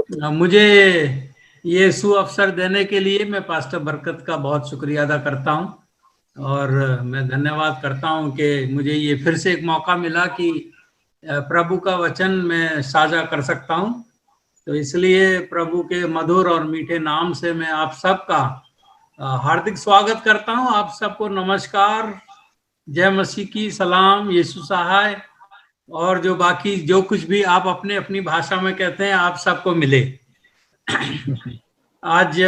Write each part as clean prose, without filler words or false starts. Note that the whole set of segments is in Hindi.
मुझे ये सुअवसर देने के लिए मैं पास्टर बरकत का बहुत शुक्रिया अदा करता हूँ और मैं धन्यवाद करता हूँ कि मुझे ये फिर से एक मौका मिला कि प्रभु का वचन मैं साझा कर सकता हूँ। तो इसलिए प्रभु के मधुर और मीठे नाम से मैं आप सबका हार्दिक स्वागत करता हूँ। आप सबको नमस्कार, जय मसीह की, सलाम, यीशु सहाय और जो बाकी जो कुछ भी आप अपने अपनी भाषा में कहते हैं, आप सबको मिले। आज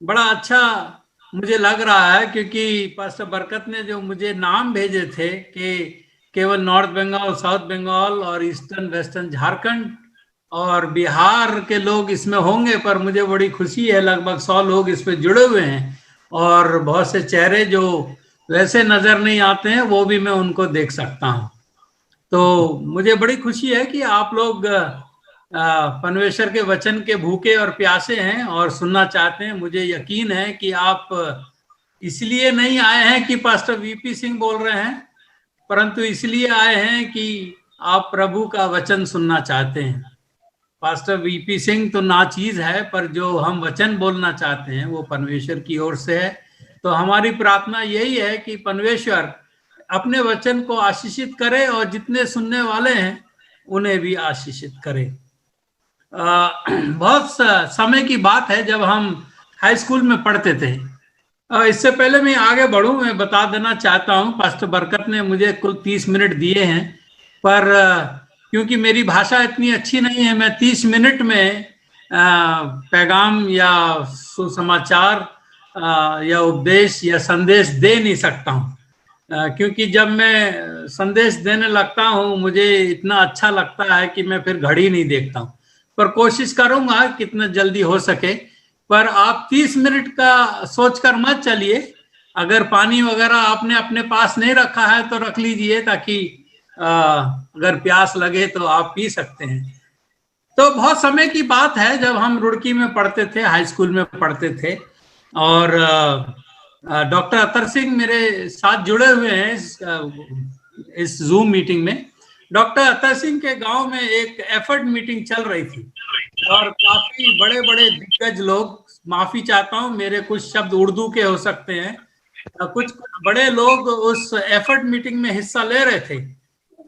बड़ा अच्छा मुझे लग रहा है क्योंकि पास्टर बरकत ने जो मुझे नाम भेजे थे कि केवल नॉर्थ बंगाल, साउथ बंगाल और ईस्टर्न वेस्टर्न झारखंड और बिहार के लोग इसमें होंगे, पर मुझे बड़ी खुशी है लगभग 100 लोग इस पे जुड़े हुए हैं और बहुत से चेहरे जो वैसे नजर नहीं आते हैं वो भी मैं उनको देख सकता हूँ। तो मुझे बड़ी खुशी है कि आप लोग परमेश्वर के वचन के भूखे और प्यासे हैं और सुनना चाहते हैं। मुझे यकीन है कि आप इसलिए नहीं आए हैं कि पास्टर वीपी सिंह बोल रहे हैं, परंतु इसलिए आए हैं कि आप प्रभु का वचन सुनना चाहते हैं। पास्टर वीपी सिंह तो नाचीज है, पर जो हम वचन बोलना चाहते हैं वो परमेश्वर की ओर से है। तो हमारी प्रार्थना यही है कि परमेश्वर अपने वचन को आशीषित करे और जितने सुनने वाले हैं उन्हें भी आशीषित करे। बहुत समय की बात है जब हम हाई स्कूल में पढ़ते थे। इससे पहले मैं आगे बढ़ूं, मैं बता देना चाहता हूं, पास्टर बरकत ने मुझे कुल 30 मिनट दिए हैं, पर क्योंकि मेरी भाषा इतनी अच्छी नहीं है, मैं 30 मिनट में पैगाम या सुसमाचार या उपदेश या संदेश दे नहीं सकता हूं। क्योंकि जब मैं संदेश देने लगता हूं मुझे इतना अच्छा लगता है कि मैं फिर घड़ी नहीं देखता हूं, पर कोशिश करूंगा कितना जल्दी हो सके। पर आप 30 मिनट का सोचकर मत चलिए। अगर पानी वगैरह आपने अपने पास नहीं रखा है तो रख लीजिए, ताकि अगर प्यास लगे तो आप पी सकते हैं। तो बहुत समय की बात है जब हम रुड़की में पढ़ते थे, हाई स्कूल में पढ़ते थे, और डॉक्टर अतर सिंह मेरे साथ जुड़े हुए हैं इस जूम मीटिंग में। डॉक्टर अतर सिंह के गांव में एक एफर्ट मीटिंग चल रही थी और काफी बड़े बड़े दिग्गज लोग, माफी चाहता हूं मेरे कुछ शब्द उर्दू के हो सकते हैं, कुछ बड़े लोग उस एफर्ट मीटिंग में हिस्सा ले रहे थे।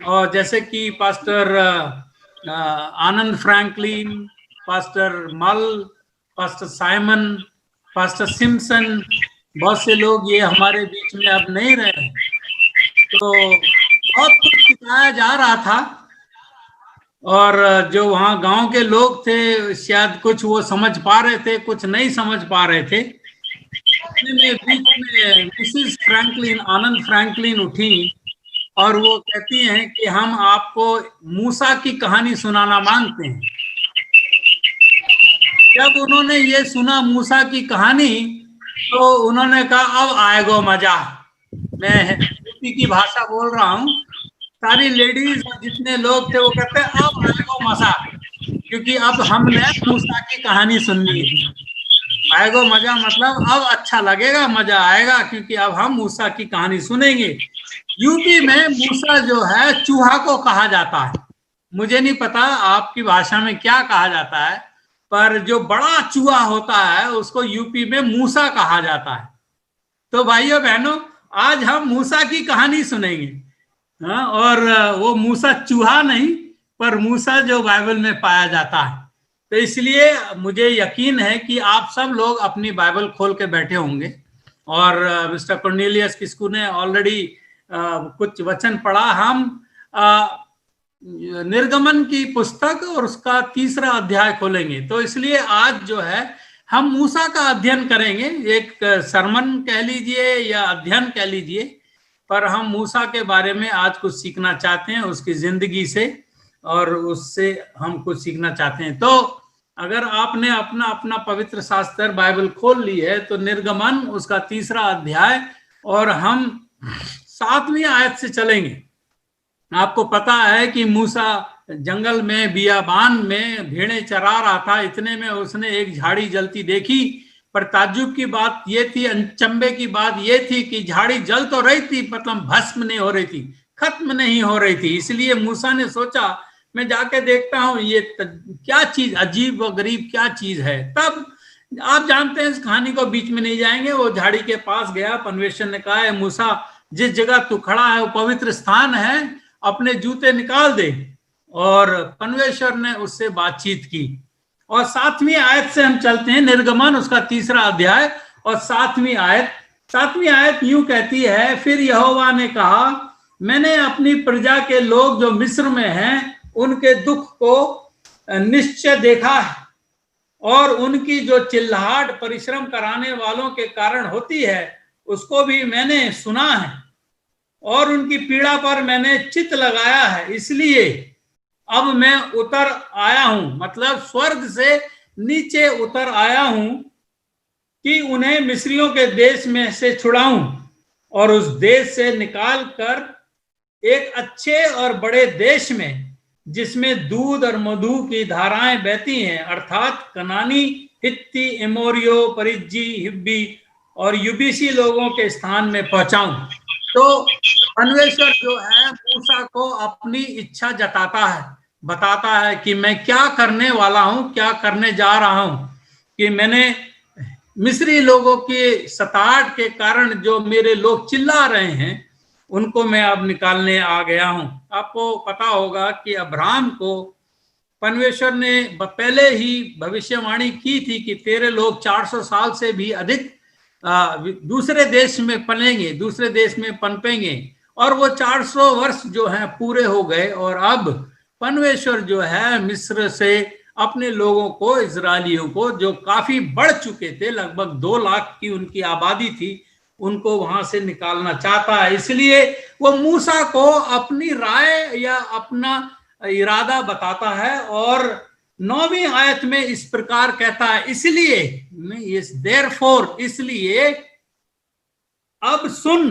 और जैसे कि पास्टर आनंद फ्रैंकलिन, पास्टर मल, पास्टर साइमन, पास्टर सिम्पसन, बहुत से लोग ये हमारे बीच में अब नहीं रहे। तो बहुत कुछ सिखाया जा रहा था और जो वहाँ गांव के लोग थे शायद कुछ वो समझ पा रहे थे, कुछ नहीं समझ पा रहे थे। बीच में मिसिस फ्रैंकलिन, आनंद फ्रैंकलिन उठी और वो कहती हैं कि हम आपको मूसा की कहानी सुनाना मांगते हैं। जब उन्होंने ये सुना मूसा की कहानी तो उन्होंने कहा अब आएगा मजा। मैं यूपी की भाषा बोल रहा हूँ। सारी लेडीज और जितने लोग थे वो कहते हैं अब आएगा मजा, क्योंकि अब हमने मूसा की कहानी सुननी है। आएगा मजा मतलब अब अच्छा लगेगा, मजा आएगा, क्योंकि अब हम मूसा की कहानी सुनेंगे। यूपी में मूसा जो है चूहा को कहा जाता है। मुझे नहीं पता आपकी भाषा में क्या कहा जाता है, पर जो बड़ा चूहा होता है उसको यूपी में मूसा कहा जाता है। तो भाइयों बहनों, आज हम मूसा की कहानी सुनेंगे। हाँ, और वो मूसा चूहा नहीं, पर मूसा जो बाइबल में पाया जाता है। तो इसलिए मुझे यकीन है कि आप सब लोग अपनी बाइबल खोल के बैठे होंगे और मिस्टर कॉर्नेलियस किस्कू ने ऑलरेडी कुछ वचन पढ़ा। हम निर्गमन की पुस्तक और उसका 3रा अध्याय खोलेंगे। तो इसलिए आज जो है हम मूसा का अध्ययन करेंगे, एक सरमन कह लीजिए या अध्ययन कह लीजिए, पर हम मूसा के बारे में आज कुछ सीखना चाहते हैं, उसकी जिंदगी से, और उससे हम कुछ सीखना चाहते हैं। तो अगर आपने अपना अपना पवित्र शास्त्र बाइबल खोल ली है तो निर्गमन उसका 3रा अध्याय, और हम 7वीं आयत से चलेंगे। आपको पता है कि मूसा जंगल में बियाबान में भेड़ें चरा रहा था, इतने में उसने एक झाड़ी जलती देखी, पर ताज्जुब की बात ये थी, अचंभे की बात ये थी कि झाड़ी जल तो रही थी, मतलब भस्म नहीं हो रही थी, खत्म नहीं हो रही थी। इसलिए मूसा ने सोचा मैं जाके देखता हूं ये क्या चीज अजीब व गरीब क्या चीज है। तब आप जानते हैं इस कहानी को बीच में नहीं जाएंगे। वो झाड़ी के पास गया, परमेश्वर ने कहा है मूसा जिस जगह तू खड़ा है वो पवित्र स्थान है, अपने जूते निकाल दे। और परमेश्वर ने उससे बातचीत की। और 7वीं आयत से हम चलते हैं, निर्गमन उसका 3रा अध्याय और 7वीं आयत यूं कहती है, फिर यहोवा ने कहा मैंने अपनी प्रजा के लोग जो मिस्र में हैं उनके दुख को निश्चय देखा है, और उनकी जो चिल्लाहट परिश्रम कराने वालों के कारण होती है उसको भी मैंने सुना है, और उनकी पीड़ा पर मैंने चित्त लगाया है। इसलिए अब मैं उतर आया हूं, मतलब स्वर्ग से नीचे उतर आया हूं कि उन्हें मिस्रियों के देश में से छुड़ाऊं और उस देश से निकाल कर एक अच्छे और बड़े देश में जिसमें दूध और मधु की धाराएं बहती हैं, अर्थात कनानी, हित्ती, एमोरियो, परिज्जी, हिब्बी और युबीसी लोगों के स्थान में पहुंचाऊं। तो परमेश्वर जो है मूसा को अपनी इच्छा जताता है, बताता है कि मैं क्या करने वाला हूं, क्या करने जा रहा हूं, कि मैंने मिस्री लोगों की सताहट के कारण जो मेरे लोग चिल्ला रहे हैं उनको मैं अब निकालने आ गया हूं। आपको पता होगा कि अब्राहम को परमेश्वर ने पहले ही भविष्यवाणी की थी कि तेरे लोग 400 साल से भी अधिक दूसरे देश में पलेंगे, दूसरे देश में पनपेंगे। और वो 400 वर्ष जो हैं पूरे हो गए, और अब परमेश्वर जो है मिस्र से अपने लोगों को, इजरायलियों को जो काफी बढ़ चुके थे, लगभग 2 लाख की उनकी आबादी थी, उनको वहां से निकालना चाहता है। इसलिए वो मूसा को अपनी राय या अपना इरादा बताता है, और 9वीं आयत में इस प्रकार कहता है, इसलिए देयरफॉर, इसलिए अब सुन।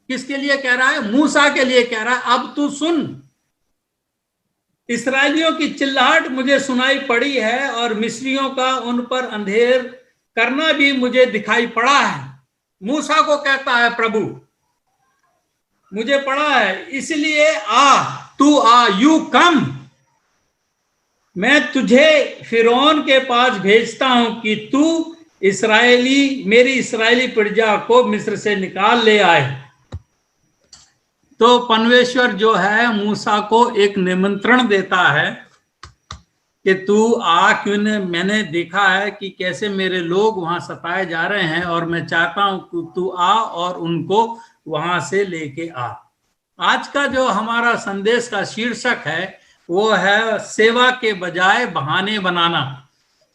किसके लिए कह रहा है? मूसा के लिए कह रहा है, अब तू सुन। इस्राएलियों की चिल्लाहट मुझे सुनाई पड़ी है और मिस्रियों का उन पर अंधेर करना भी मुझे दिखाई पड़ा है। मूसा को कहता है प्रभु, मुझे पड़ा है, इसलिए तू आ, यू कम। मैं तुझे फिरौन के पास भेजता हूं कि तू मेरी इस्राएली प्रजा को मिस्र से निकाल ले आए। तो परमेश्वर जो है मूसा को एक निमंत्रण देता है कि तू आ, क्यों ने मैंने देखा है कि कैसे मेरे लोग वहां सताए जा रहे हैं, और मैं चाहता हूं कि तू आ और उनको वहां से लेके आ। आज का जो हमारा संदेश का शीर्षक है वो है सेवा के बजाय बहाने बनाना।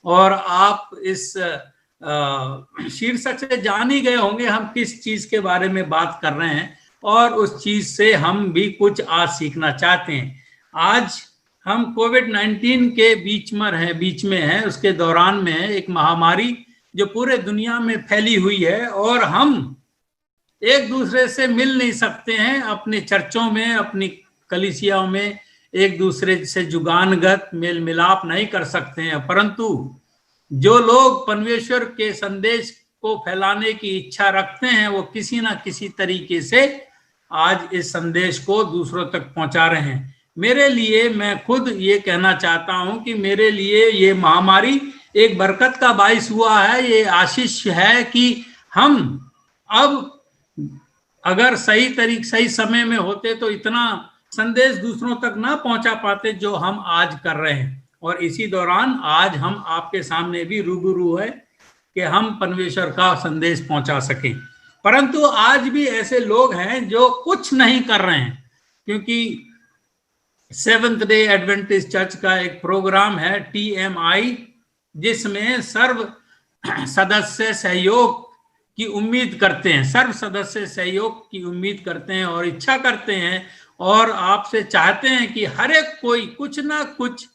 और आप इस शीर्षक से जान ही गए होंगे हम किस चीज के बारे में बात कर रहे हैं, और उस चीज से हम भी कुछ आज सीखना चाहते हैं। आज हम कोविड-19 के बीच में है, उसके दौरान में है एक महामारी जो पूरे दुनिया में फैली हुई है, और हम एक दूसरे से मिल नहीं सकते हैं, अपने चर्चों में, अपनी कलीसियाओं में एक दूसरे से जुगानगत मेल मिलाप नहीं कर सकते हैं। परंतु जो लोग परमेश्वर के संदेश को फैलाने की इच्छा रखते हैं वो किसी ना किसी तरीके से आज इस संदेश को दूसरों तक पहुंचा रहे हैं। मेरे लिए, मैं खुद ये कहना चाहता हूं कि मेरे लिए ये महामारी एक बरकत का बाइस हुआ है, ये आशीष है कि हम अब अगर सही समय में होते तो इतना संदेश दूसरों तक ना पहुंचा पाते जो हम आज कर रहे हैं। और इसी दौरान आज हम आपके सामने भी रूबरू है कि हम परमेश्वर का संदेश पहुंचा सकें। परंतु आज भी ऐसे लोग हैं जो कुछ नहीं कर रहे हैं, क्योंकि सेवंथ डे एडवेंटिस्ट चर्च का एक प्रोग्राम है TMI, जिसमें सर्व सदस्य सहयोग की उम्मीद करते हैं, सर्व सदस्य सहयोग की उम्मीद करते हैं और इच्छा करते हैं, और आपसे चाहते हैं कि हर एक कोई कुछ ना कुछ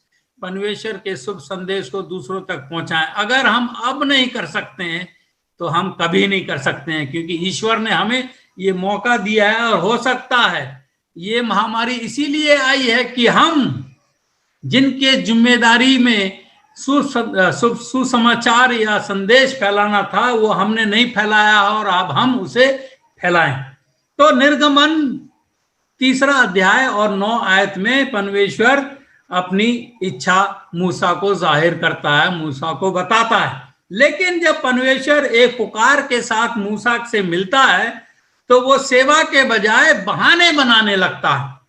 परमेश्वर के शुभ संदेश को दूसरों तक पहुंचाएं। अगर हम अब नहीं कर सकते हैं तो हम कभी नहीं कर सकते हैं, क्योंकि ईश्वर ने हमें ये मौका दिया है। और हो सकता है ये महामारी इसीलिए आई है कि हम जिनके जिम्मेदारी में सुसमाचार या संदेश फैलाना था वो हमने नहीं फैलाया, और अब हम उसे फैलाएं। तो निर्गमन 3रा अध्याय और 9 आयत में परमेश्वर अपनी इच्छा मूसा को जाहिर करता है, मूसा को बताता है। लेकिन जब परमेश्वर एक पुकार के साथ मूसा से मिलता है तो वो सेवा के बजाय बहाने बनाने लगता है।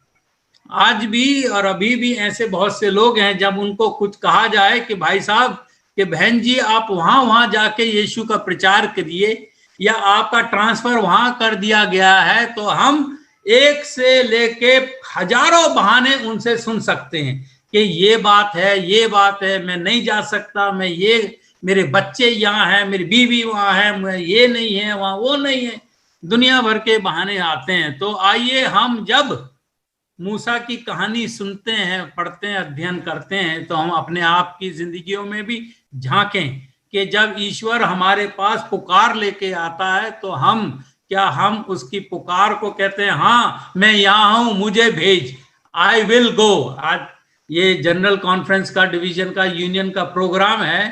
आज भी और अभी भी ऐसे बहुत से लोग हैं, जब उनको कुछ कहा जाए कि भाई साहब कि बहन जी आप वहां जाके यीशु का प्रचार करिए या आपका ट्रांसफर वहां कर दिया गया है, तो हम एक से लेके हजारों बहाने उनसे सुन सकते हैं कि ये बात है, मैं नहीं जा सकता, मैं ये, मेरे बच्चे यहाँ हैं, मेरी बीवी वहां है, मैं ये नहीं है, वहां वो नहीं है, दुनिया भर के बहाने आते हैं। तो आइए हम जब मूसा की कहानी सुनते हैं, पढ़ते हैं, अध्ययन करते हैं, तो हम अपने आप की जिंदगियों में भी झांकें कि जब ईश्वर हमारे पास पुकार लेके आता है तो हम उसकी पुकार को कहते हैं हाँ मैं यहाँ हूं, मुझे भेज, आई विल गो। आज ये जनरल कॉन्फ्रेंस का, डिवीजन का, यूनियन का प्रोग्राम है।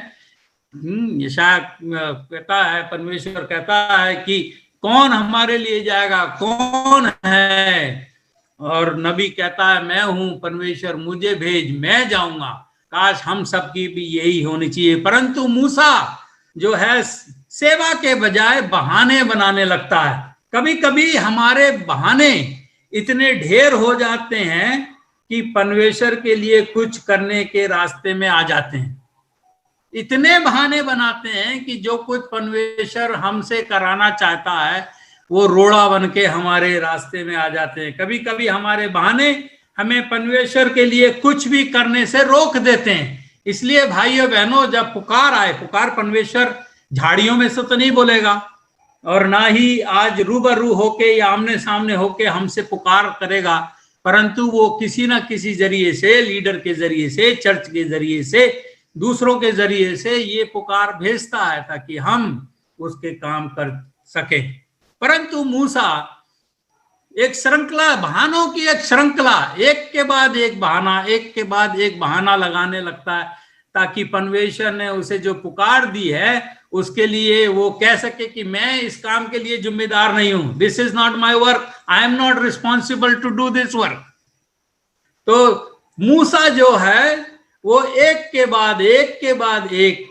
शायद कहता है, परमेश्वर कहता है कि कौन हमारे लिए जाएगा, कौन है, और नबी कहता है मैं हूं, परमेश्वर मुझे भेज, मैं जाऊंगा। काश हम सबकी भी यही होनी चाहिए। परंतु मूसा जो है सेवा के बजाय बहाने बनाने लगता है। कभी कभी हमारे बहाने इतने ढेर हो जाते हैं कि परमेश्वर के लिए कुछ करने के रास्ते में आ जाते हैं। इतने बहाने बनाते हैं कि जो कुछ परमेश्वर हमसे कराना चाहता है वो रोड़ा बन के हमारे रास्ते में आ जाते हैं। कभी कभी हमारे बहाने हमें परमेश्वर के लिए कुछ भी करने से रोक देते हैं। इसलिए भाइयों बहनों, जब पुकार आए, पुकार परमेश्वर झाड़ियों में से तो नहीं बोलेगा, और ना ही आज रूबरू होके या आमने सामने होके हमसे पुकार करेगा, परंतु वो किसी ना किसी जरिए से, लीडर के जरिए से, चर्च के जरिए से, दूसरों के जरिए से ये पुकार भेजता है ताकि हम उसके काम कर सके। परंतु मूसा एक श्रृंखला, बहानों की एक श्रृंखला, एक के बाद एक बहाना, एक के बाद एक बहाना लगाने लगता है ताकि परमेश्वर ने उसे जो पुकार दी है उसके लिए वो कह सके कि मैं इस काम के लिए जिम्मेदार नहीं हूं, this is not my work, I am not responsible to do this work. तो मूसा जो है वो एक के बाद एक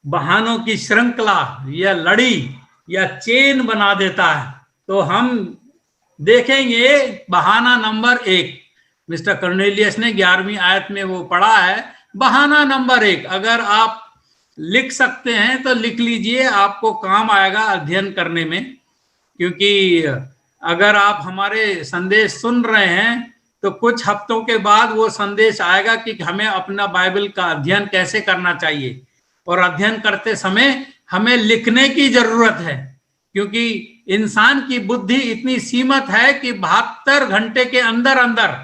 बहानों की श्रृंखला या लड़ी या चेन बना देता है। तो हम देखेंगे बहाना नंबर 1, मिस्टर कर्नेलियस ने 11वीं आयत में वो पढ़ा है, बहाना नंबर 1। अगर आप लिख सकते हैं तो लिख लीजिए, आपको काम आएगा अध्ययन करने में, क्योंकि अगर आप हमारे संदेश सुन रहे हैं तो कुछ हफ्तों के बाद वो संदेश आएगा कि हमें अपना बाइबल का अध्ययन कैसे करना चाहिए। और अध्ययन करते समय हमें लिखने की जरूरत है, क्योंकि इंसान की बुद्धि इतनी सीमित है कि 72 घंटे के अंदर अंदर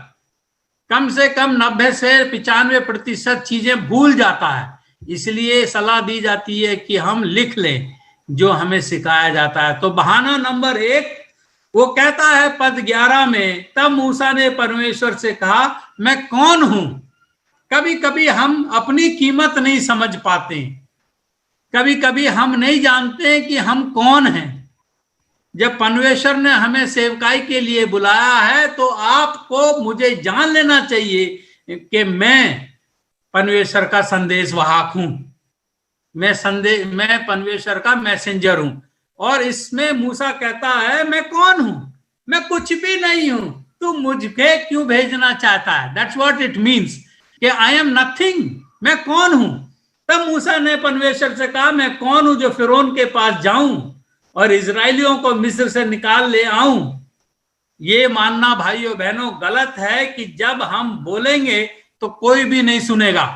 कम से कम 90 से 95% चीजें भूल जाता है। इसलिए सलाह दी जाती है कि हम लिख लें जो हमें सिखाया जाता है। तो बहाना नंबर 1 वो कहता है पद 11 में, तब मूसा ने परमेश्वर से कहा मैं कौन हूं। कभी कभी हम अपनी कीमत नहीं समझ पाते, कभी कभी हम नहीं जानते कि हम कौन हैं। जब परमेश्वर ने हमें सेवकाई के लिए बुलाया है तो आपको, मुझे जान लेना चाहिए कि मैं परमेश्वर का संदेश वाहक हूं, मैं परमेश्वर का मैसेंजर हूं। और इसमें मूसा कहता है मैं कौन हूं, मैं कुछ भी नहीं हूं, तू मुझे क्यों भेजना चाहता है। दैट्स व्हाट इट मींस कि आई एम नथिंग, मैं कौन हूं। तब मूसा ने परमेश्वर से कहा मैं कौन हूं जो फिरौन के पास जाऊं और इजरायलियों को मिस्र से निकाल ले आऊं। ये मानना भाइयों बहनों गलत है कि जब हम बोलेंगे तो कोई भी नहीं सुनेगा।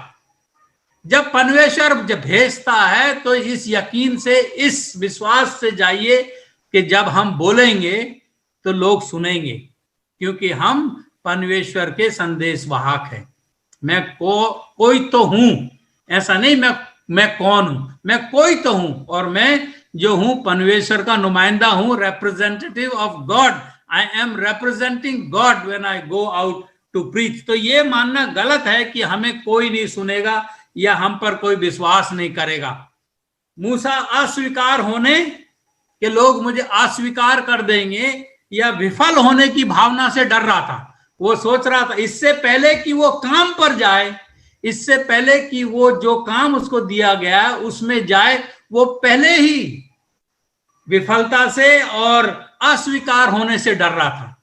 जब परमेश्वर जब भेजता है तो इस यकीन से, इस विश्वास से जाइए कि जब हम बोलेंगे तो लोग सुनेंगे, क्योंकि हम परमेश्वर के संदेश वाहक हैं। मैं कोई तो हूं, ऐसा नहीं मैं कौन हूं, मैं कोई तो हूं, और मैं जो हूं परमेश्वर का नुमाइंदा हूं, representative of God. I am representing God when I go out to preach. तो ये मानना गलत है कि हमें कोई नहीं सुनेगा या हम पर कोई विश्वास नहीं करेगा। मूसा अस्वीकार होने के, लोग मुझे अस्वीकार कर देंगे या विफल होने की भावना से डर रहा था। वो सोच रहा था इससे पहले कि वो काम पर जाए, इससे पहले कि वो जो काम उसको दिया गया है उसमें जाए, वो पहले ही विफलता से और अस्वीकार होने से डर रहा था।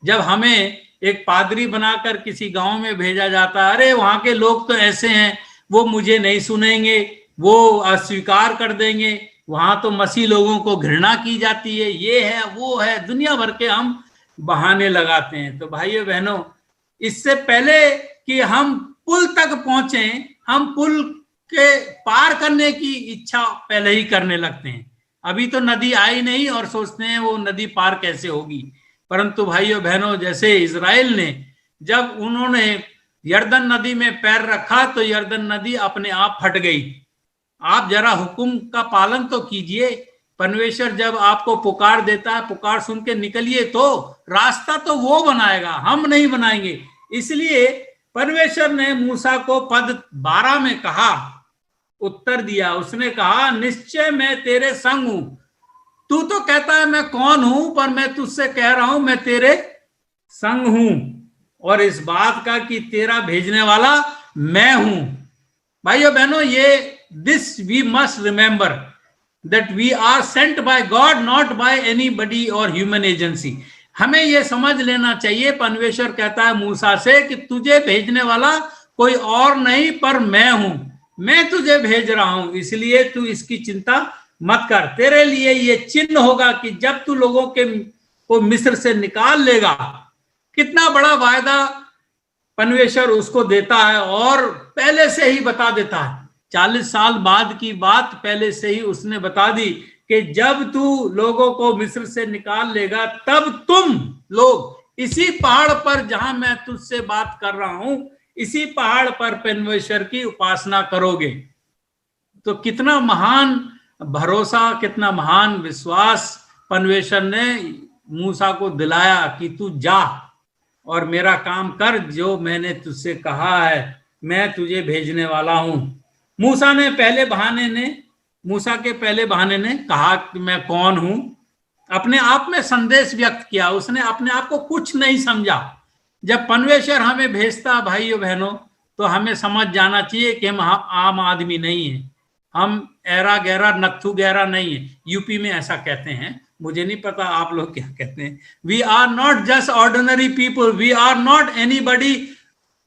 जब हमें एक पादरी बनाकर किसी गांव में भेजा जाता है, अरे वहां के लोग तो ऐसे हैं, वो मुझे नहीं सुनेंगे, वो अस्वीकार कर देंगे, वहां तो मसीह लोगों को घृणा की जाती है, ये है वो है, दुनिया भर के हम बहाने लगाते हैं। तो भाइयों बहनों, इससे पहले कि हम पुल तक पहुंचे, हम पुल के पार करने की इच्छा पहले ही करने लगते हैं। अभी तो नदी आई नहीं और सोचते हैं वो नदी पार कैसे होगी। परंतु भाइयों बहनों, जैसे इजराइल ने, जब उन्होंने यर्दन नदी में पैर रखा तो यर्दन नदी अपने आप फट गई। आप जरा हुक्म का पालन तो कीजिए। परमेश्वर जब आपको पुकार देता है, पुकार सुन के निकलिए, तो रास्ता तो वो बनाएगा, हम नहीं बनाएंगे। इसलिए परमेश्वर ने मूसा को पद 12 में कहा, उत्तर दिया, उसने कहा, निश्चय मैं तेरे संग हूं। तू तो कहता है मैं कौन हूं, पर मैं तुझसे कह रहा हूं मैं तेरे संग हूं, और इस बात का कि तेरा भेजने वाला मैं हूं। भाइयों बहनों, ये this we must remember that we are sent by God, not by anybody और ह्यूमन एजेंसी। हमें यह समझ लेना चाहिए, परमेश्वर कहता है मूसा से कि तुझे भेजने वाला कोई और नहीं पर मैं हूं, मैं तुझे भेज रहा हूं, इसलिए तू इसकी चिंता मत कर। तेरे लिए ये चिन्ह होगा कि जब तू लोगों के को मिस्र से निकाल लेगा। कितना बड़ा वायदा परमेश्वर उसको देता है और पहले से ही बता देता है। 40 साल बाद की बात पहले से ही उसने बता दी कि जब तू लोगों को मिस्र से निकाल लेगा, तब तुम लोग इसी पहाड़ पर जहां मैं तुझसे बात कर रहा हूं, इसी पहाड़ पर परमेश्वर की उपासना करोगे। तो कितना महान भरोसा, कितना महान विश्वास परमेश्वर ने मूसा को दिलाया कि तू जा और मेरा काम कर, जो मैंने तुझसे कहा है, मैं तुझे भेजने वाला हूं। मूसा के पहले बहाने ने कहा कि मैं कौन हूं, अपने आप में संदेश व्यक्त किया, उसने अपने आप को कुछ नहीं समझा। जब परमेश्वर हमें भेजता भाइयों बहनों, तो हमें समझ जाना चाहिए कि हम आम आदमी नहीं है, हम ऐरा गहरा नत्थु गहरा नहीं है। यूपी में ऐसा कहते हैं, मुझे नहीं पता आप लोग क्या कहते हैं। We are not just ordinary people, we are not anybody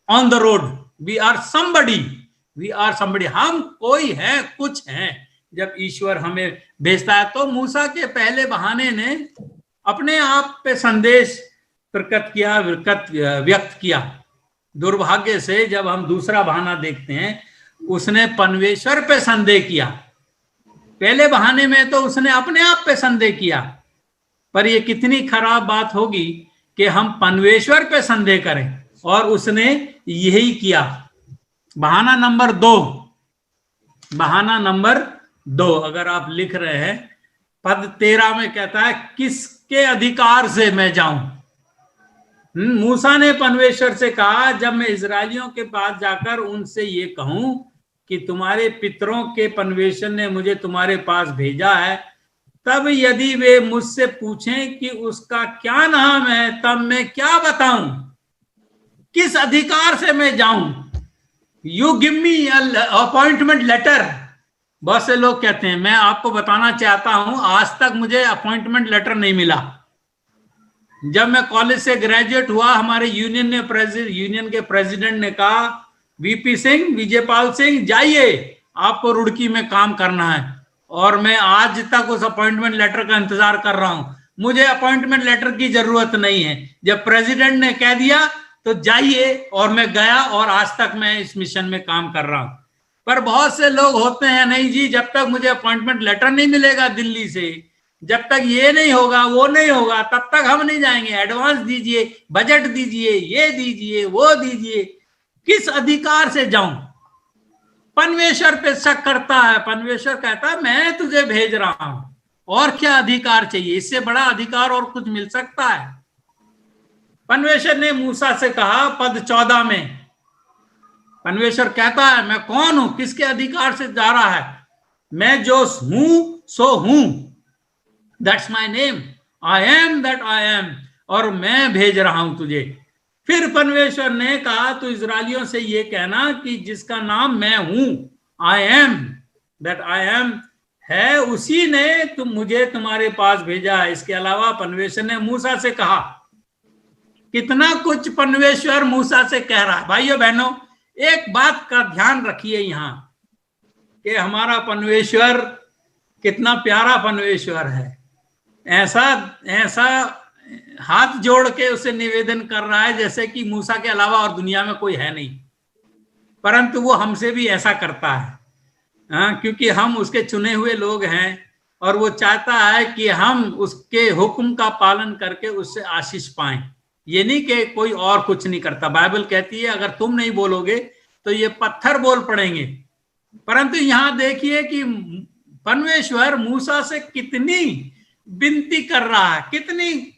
on the road, we are somebody, we are somebody. हम कोई है, कुछ है। जब ईश्वर हमें भेजता है, तो मूसा के पहले बहाने ने अपने आप पे संदेश प्रकट किया, व्यक्त किया। दुर्भाग्य से जब हम दूसरा बहाना देखते हैं, उसने परमेश्वर पे संदेह किया। पहले बहाने में तो उसने अपने आप पे संदेह किया, पर यह कितनी खराब बात होगी कि हम परमेश्वर पे संदेह करें, और उसने यही किया। बहाना नंबर 2, बहाना नंबर 2, अगर आप लिख रहे हैं, पद 13 में कहता है, किसके अधिकार से मैं जाऊं। मूसा ने परमेश्वर से कहा, जब मैं इजरायलियों के पास जाकर उनसे ये कहूं कि तुम्हारे पितरों के परमेश्वर ने मुझे तुम्हारे पास भेजा है, तब यदि वे मुझसे पूछें कि उसका क्या नाम है, तब मैं क्या बताऊं, किस अधिकार से मैं जाऊं। You give me appointment letter. बहुत से लोग कहते हैं, मैं आपको बताना चाहता हूं, आज तक मुझे अपॉइंटमेंट लेटर नहीं मिला। जब मैं कॉलेज से ग्रेजुएट हुआ, हमारे यूनियन के प्रेसिडेंट ने कहा, वीपी सिंह, विजयपाल सिंह, जाइए, आपको रुड़की में काम करना है। और मैं आज तक उस अपॉइंटमेंट लेटर का इंतजार कर रहा हूं। मुझे अपॉइंटमेंट लेटर की जरूरत नहीं है, जब प्रेसिडेंट ने कह दिया तो जाइए, और मैं गया, और आज तक मैं इस मिशन में काम कर रहा हूं। पर बहुत से लोग होते हैं, नहीं जी, जब तक मुझे अपॉइंटमेंट लेटर नहीं मिलेगा दिल्ली से, जब तक ये नहीं होगा, वो नहीं होगा, तब तक हम नहीं जाएंगे। एडवांस दीजिए, बजट दीजिए, ये दीजिए, वो दीजिए। किस अधिकार से जाऊं? परमेश्वर पे शक करता है। परमेश्वर कहता है, मैं तुझे भेज रहा हूं, और क्या अधिकार चाहिए? इससे बड़ा अधिकार और कुछ मिल सकता है? परमेश्वर ने मूसा से कहा, पद 14 में परमेश्वर कहता है, मैं कौन हूं, किसके अधिकार से जा रहा है? मैं जो हूं सो हूं, that's my name, I am that I am, और मैं भेज रहा हूं तुझे। फिर परमेश्वर ने कहा तो इजरायलियों से ये कहना कि जिसका नाम मैं हूं, I am, that I am है, उसी ने मुझे तुम्हारे पास भेजा है। इसके अलावा परमेश्वर ने मूसा से कहा। कितना कुछ परमेश्वर मूसा से कह रहा है। भाइयों बहनों, एक बात का ध्यान रखिए यहां कि हमारा परमेश्वर कितना प्यारा परमेश्वर है। ऐसा ऐसा हाथ जोड़ के उसे निवेदन कर रहा है जैसे कि मूसा के अलावा और दुनिया में कोई है नहीं, परंतु वो हमसे भी ऐसा करता है। क्योंकि हम उसके चुने हुए लोग हैं और वो चाहता है कि हम उसके हुक्म का पालन करके उससे आशीष पाएं। ये नहीं कि कोई और कुछ नहीं करता। बाइबल कहती है अगर तुम नहीं बोलोगे तो ये पत्थर बोल पड़ेंगे। परंतु यहां देखिए कि परमेश्वर मूसा से कितनी विनती कर रहा है, कितनी,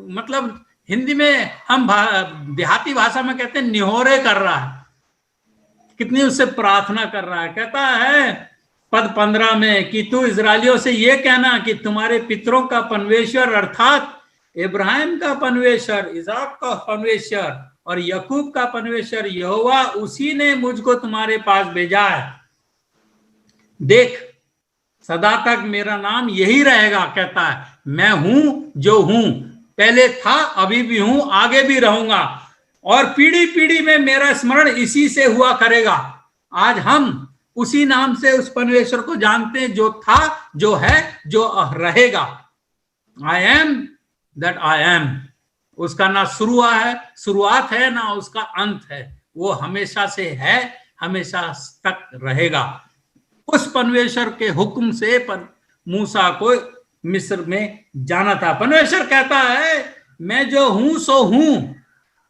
मतलब हिंदी में हम देहाती भाषा में कहते हैं निहोरे कर रहा है, कितनी उससे प्रार्थना कर रहा है। कहता है पद 15 में कि तू इजरायलियों से ये कहना कि तुम्हारे पितरों का परमेश्वर अर्थात इब्राहिम का परमेश्वर, इसाक का परमेश्वर और याकूब का परमेश्वर यहोवा, उसी ने मुझको तुम्हारे पास भेजा है। देख, सदा तक मेरा नाम यही रहेगा। कहता है मैं हूं जो हूं, पहले था, अभी भी हूं, आगे भी रहूंगा, और पीढ़ी पीढ़ी में मेरा स्मरण इसी से हुआ करेगा। आज हम उसी नाम से उस परमेश्वर को जानते हैं जो था, जो है, जो रहेगा। I am that I am. उसका ना शुरुआत है ना उसका अंत है। वो हमेशा से है, हमेशा तक रहेगा। उस परमेश्वर के हुक्म से मूसा को मिस्र में जाना था। परमेश्वर कहता है मैं जो हूं सो हूं।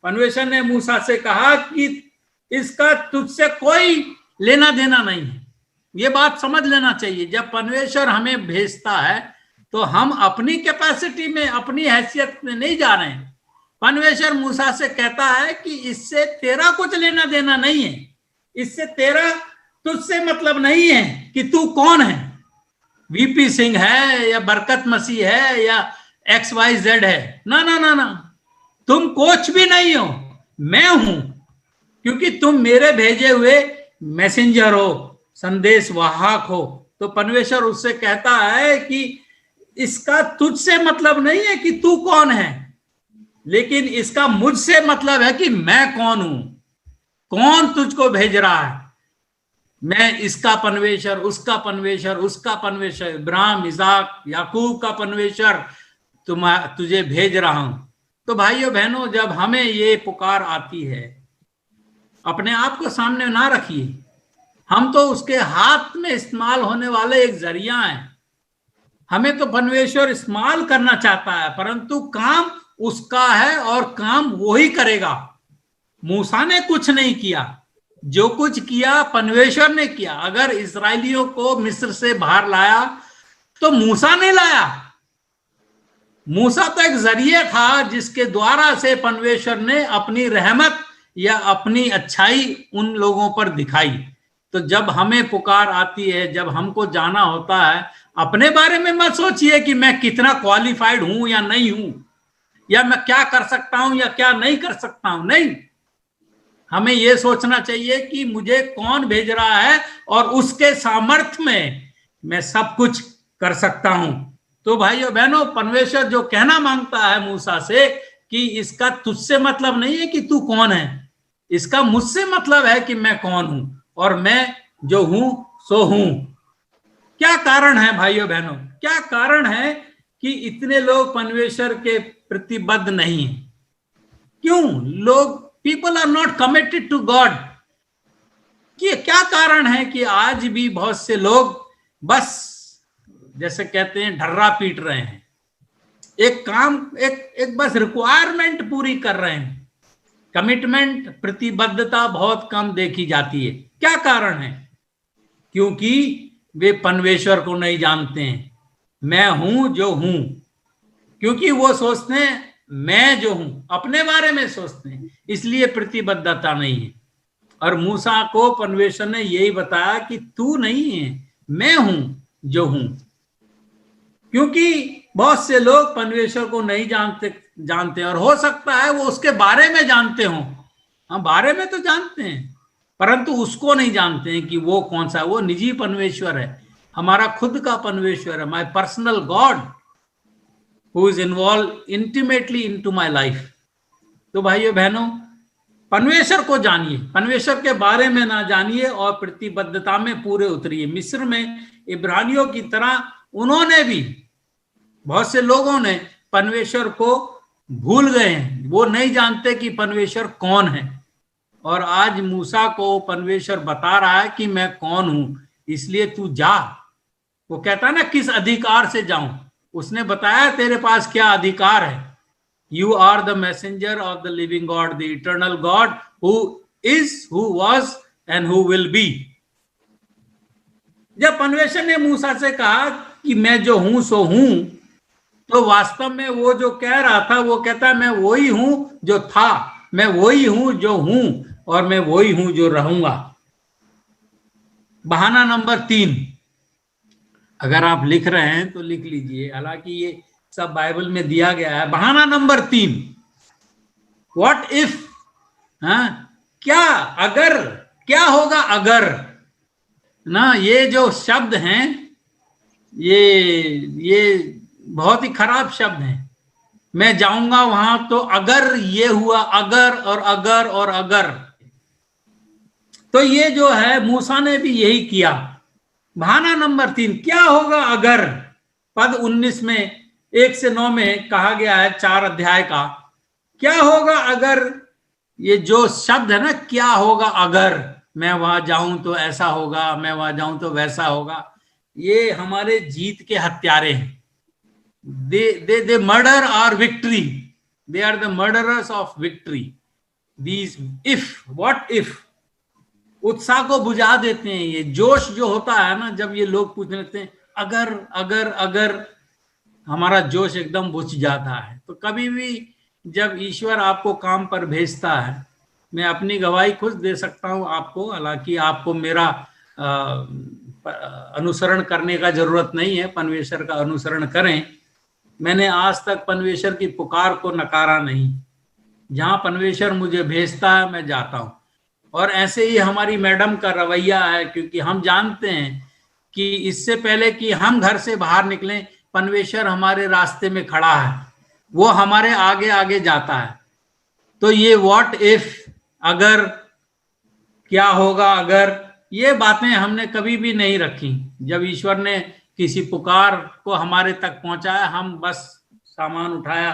परमेश्वर ने मूसा से कहा कि इसका तुझसे कोई लेना देना नहीं है। ये बात समझ लेना चाहिए। जब परमेश्वर हमें भेजता है तो हम अपनी कैपेसिटी में, अपनी हैसियत में नहीं जा रहे हैं। परमेश्वर मूसा से कहता है कि इससे तेरा कुछ लेना देना नहीं है, इससे तेरा, तुझसे मतलब नहीं है कि तू कौन है, वीपी सिंह है या बरकत मसीह है या XYZ है। ना ना ना ना, तुम कुछ भी नहीं हो, मैं हूं। क्योंकि तुम मेरे भेजे हुए मैसेंजर हो, संदेश वाहक हो। तो परमेश्वर उससे कहता है कि इसका तुझसे मतलब नहीं है कि तू कौन है, लेकिन इसका मुझसे मतलब है कि मैं कौन हूं, कौन तुझको भेज रहा है। मैं इसका परमेश्वर, उसका परमेश्वर, उसका परमेश्वर, इब्राहिम, इसाक, याकूब का परमेश्वर तुझे भेज रहा हूं। तो भाइयों बहनों, जब हमें ये पुकार आती है, अपने आप को सामने ना रखिए। हम तो उसके हाथ में इस्तेमाल होने वाले एक जरिया हैं। हमें तो परमेश्वर इस्तेमाल करना चाहता है, परंतु काम उसका है और काम वो ही करेगा। मूसा ने कुछ नहीं किया, जो कुछ किया परमेश्वर ने किया। अगर इस्राएलियों को मिस्र से बाहर लाया तो मूसा ने लाया। मूसा तो एक जरिए था जिसके द्वारा से परमेश्वर ने अपनी रहमत या अपनी अच्छाई उन लोगों पर दिखाई। तो जब हमें पुकार आती है, जब हमको जाना होता है, अपने बारे में मत सोचिए कि मैं कितना क्वालिफाइड हूं या नहीं हूं, या मैं क्या कर सकता हूं या क्या नहीं कर सकता हूं। नहीं, हमें यह सोचना चाहिए कि मुझे कौन भेज रहा है और उसके सामर्थ्य में मैं सब कुछ कर सकता हूं। तो भाइयों बहनों, परमेश्वर जो कहना मांगता है मूसा से कि इसका तुझसे मतलब नहीं है कि तू कौन है, इसका मुझसे मतलब है कि मैं कौन हूं, और मैं जो हूं सो हूं। क्या कारण है भाइयों बहनों, क्या कारण है कि इतने लोग परमेश्वर के प्रतिबद्ध नहीं है? क्यों लोग, people are not committed to God? क्या कारण है कि आज भी बहुत से लोग बस, जैसे कहते हैं, ढर्रा पीट रहे हैं, एक काम, एक बस रिक्वायरमेंट पूरी कर रहे हैं। कमिटमेंट, प्रतिबद्धता बहुत कम देखी जाती है। क्या कारण है? क्योंकि वे परमेश्वर को नहीं जानते हैं। मैं हूं जो हूं, क्योंकि वो सोचते हैं मैं जो हूं, अपने बारे में सोचते हैं, इसलिए प्रतिबद्धता नहीं है। और मूसा को परमेश्वर ने यही बताया कि तू नहीं है, मैं हूं जो हूं। क्योंकि बहुत से लोग परमेश्वर को नहीं जानते जानते हैं, और हो सकता है वो उसके बारे में जानते हो, हम बारे में तो जानते हैं परंतु उसको नहीं जानते हैं कि वो कौन सा है। वो निजी परमेश्वर है, हमारा खुद का परमेश्वर है, my personal God who is involve intimately into my life. तो भाइयों बहनों, परमेश्वर को जानिए, परमेश्वर के बारे में ना जानिए और प्रतिबद्धता में पूरे उतरिए। मिस्र में इब्रानियों की तरह उन्होंने भी, बहुत से लोगों ने परमेश्वर को भूल गए हैं, वो नहीं जानते कि परमेश्वर कौन है। और आज मूसा को परमेश्वर बता रहा है कि मैं कौन हूं, इसलिए तू जा। वो कहता है ना, किस अधिकार से जाऊं, उसने बताया तेरे पास क्या अधिकार है। You are the messenger of the living God, the eternal God who is, who was and who will be. जब परमेश्वर ने मूसा से कहा कि मैं जो हूं सो हूं, तो वास्तव में वो जो कह रहा था, वो कहता है मैं वही हूं जो था, मैं वही हूं जो हूं, और मैं वही हूं जो रहूंगा। बहाना नंबर 3, अगर आप लिख रहे हैं तो लिख लीजिए, हालांकि ये सब बाइबल में दिया गया है। बहाना नंबर 3, व्हाट इफ, क्या अगर, क्या होगा अगर ना। ये जो शब्द हैं ये बहुत ही खराब शब्द हैं। मैं जाऊंगा वहां तो अगर ये हुआ, अगर और अगर और अगर, तो ये जो है मूसा ने भी यही किया। बहाना नंबर 3, क्या होगा अगर, पद 19 में 1 से 9 में कहा गया है, 4 अध्याय का, क्या होगा अगर। ये जो शब्द है ना, क्या होगा अगर मैं वहां जाऊं तो ऐसा होगा, मैं वहां जाऊं तो वैसा होगा, ये हमारे जीत के हत्यारे हैं। they murder our victory, they are the murderers of victory, these if, what if, उत्साह को बुझा देते हैं। ये जोश जो होता है ना, जब ये लोग पूछने लगते हैं अगर अगर अगर, हमारा जोश एकदम बुझ जाता है। तो कभी भी जब ईश्वर आपको काम पर भेजता है, मैं अपनी गवाही खुद दे सकता हूं आपको, हालांकि आपको मेरा अनुसरण करने का जरूरत नहीं है, परमेश्वर का अनुसरण करें। मैंने आज तक परमेश्वर की पुकार को नकारा नहीं, जहां परमेश्वर मुझे भेजता है मैं जाता हूं। और ऐसे ही हमारी मैडम का रवैया है, क्योंकि हम जानते हैं कि इससे पहले कि हम घर से बाहर निकलें, परमेश्वर हमारे रास्ते में खड़ा है, वो हमारे आगे आगे जाता है। तो ये व्हाट इफ, अगर, क्या होगा अगर, ये बातें हमने कभी भी नहीं रखी। जब ईश्वर ने किसी पुकार को हमारे तक पहुंचाया, हम बस सामान उठाया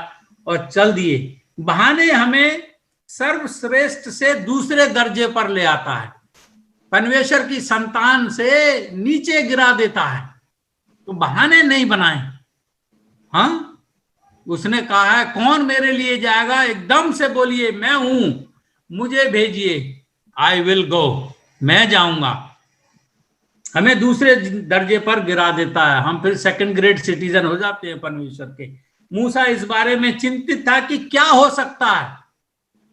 और चल दिए। बहाने हमें सर्वश्रेष्ठ से दूसरे दर्जे पर ले आता है, परमेश्वर की संतान से नीचे गिरा देता है। तो बहाने नहीं बनाए। हाँ, उसने कहा है कौन मेरे लिए जाएगा, एकदम से बोलिए मैं हूं, मुझे भेजिए, आई विल गो, मैं जाऊंगा। हमें दूसरे दर्जे पर गिरा देता है, हम फिर सेकंड ग्रेड सिटीजन हो जाते हैं परमेश्वर के। मूसा इस बारे में चिंतित था कि क्या हो सकता है।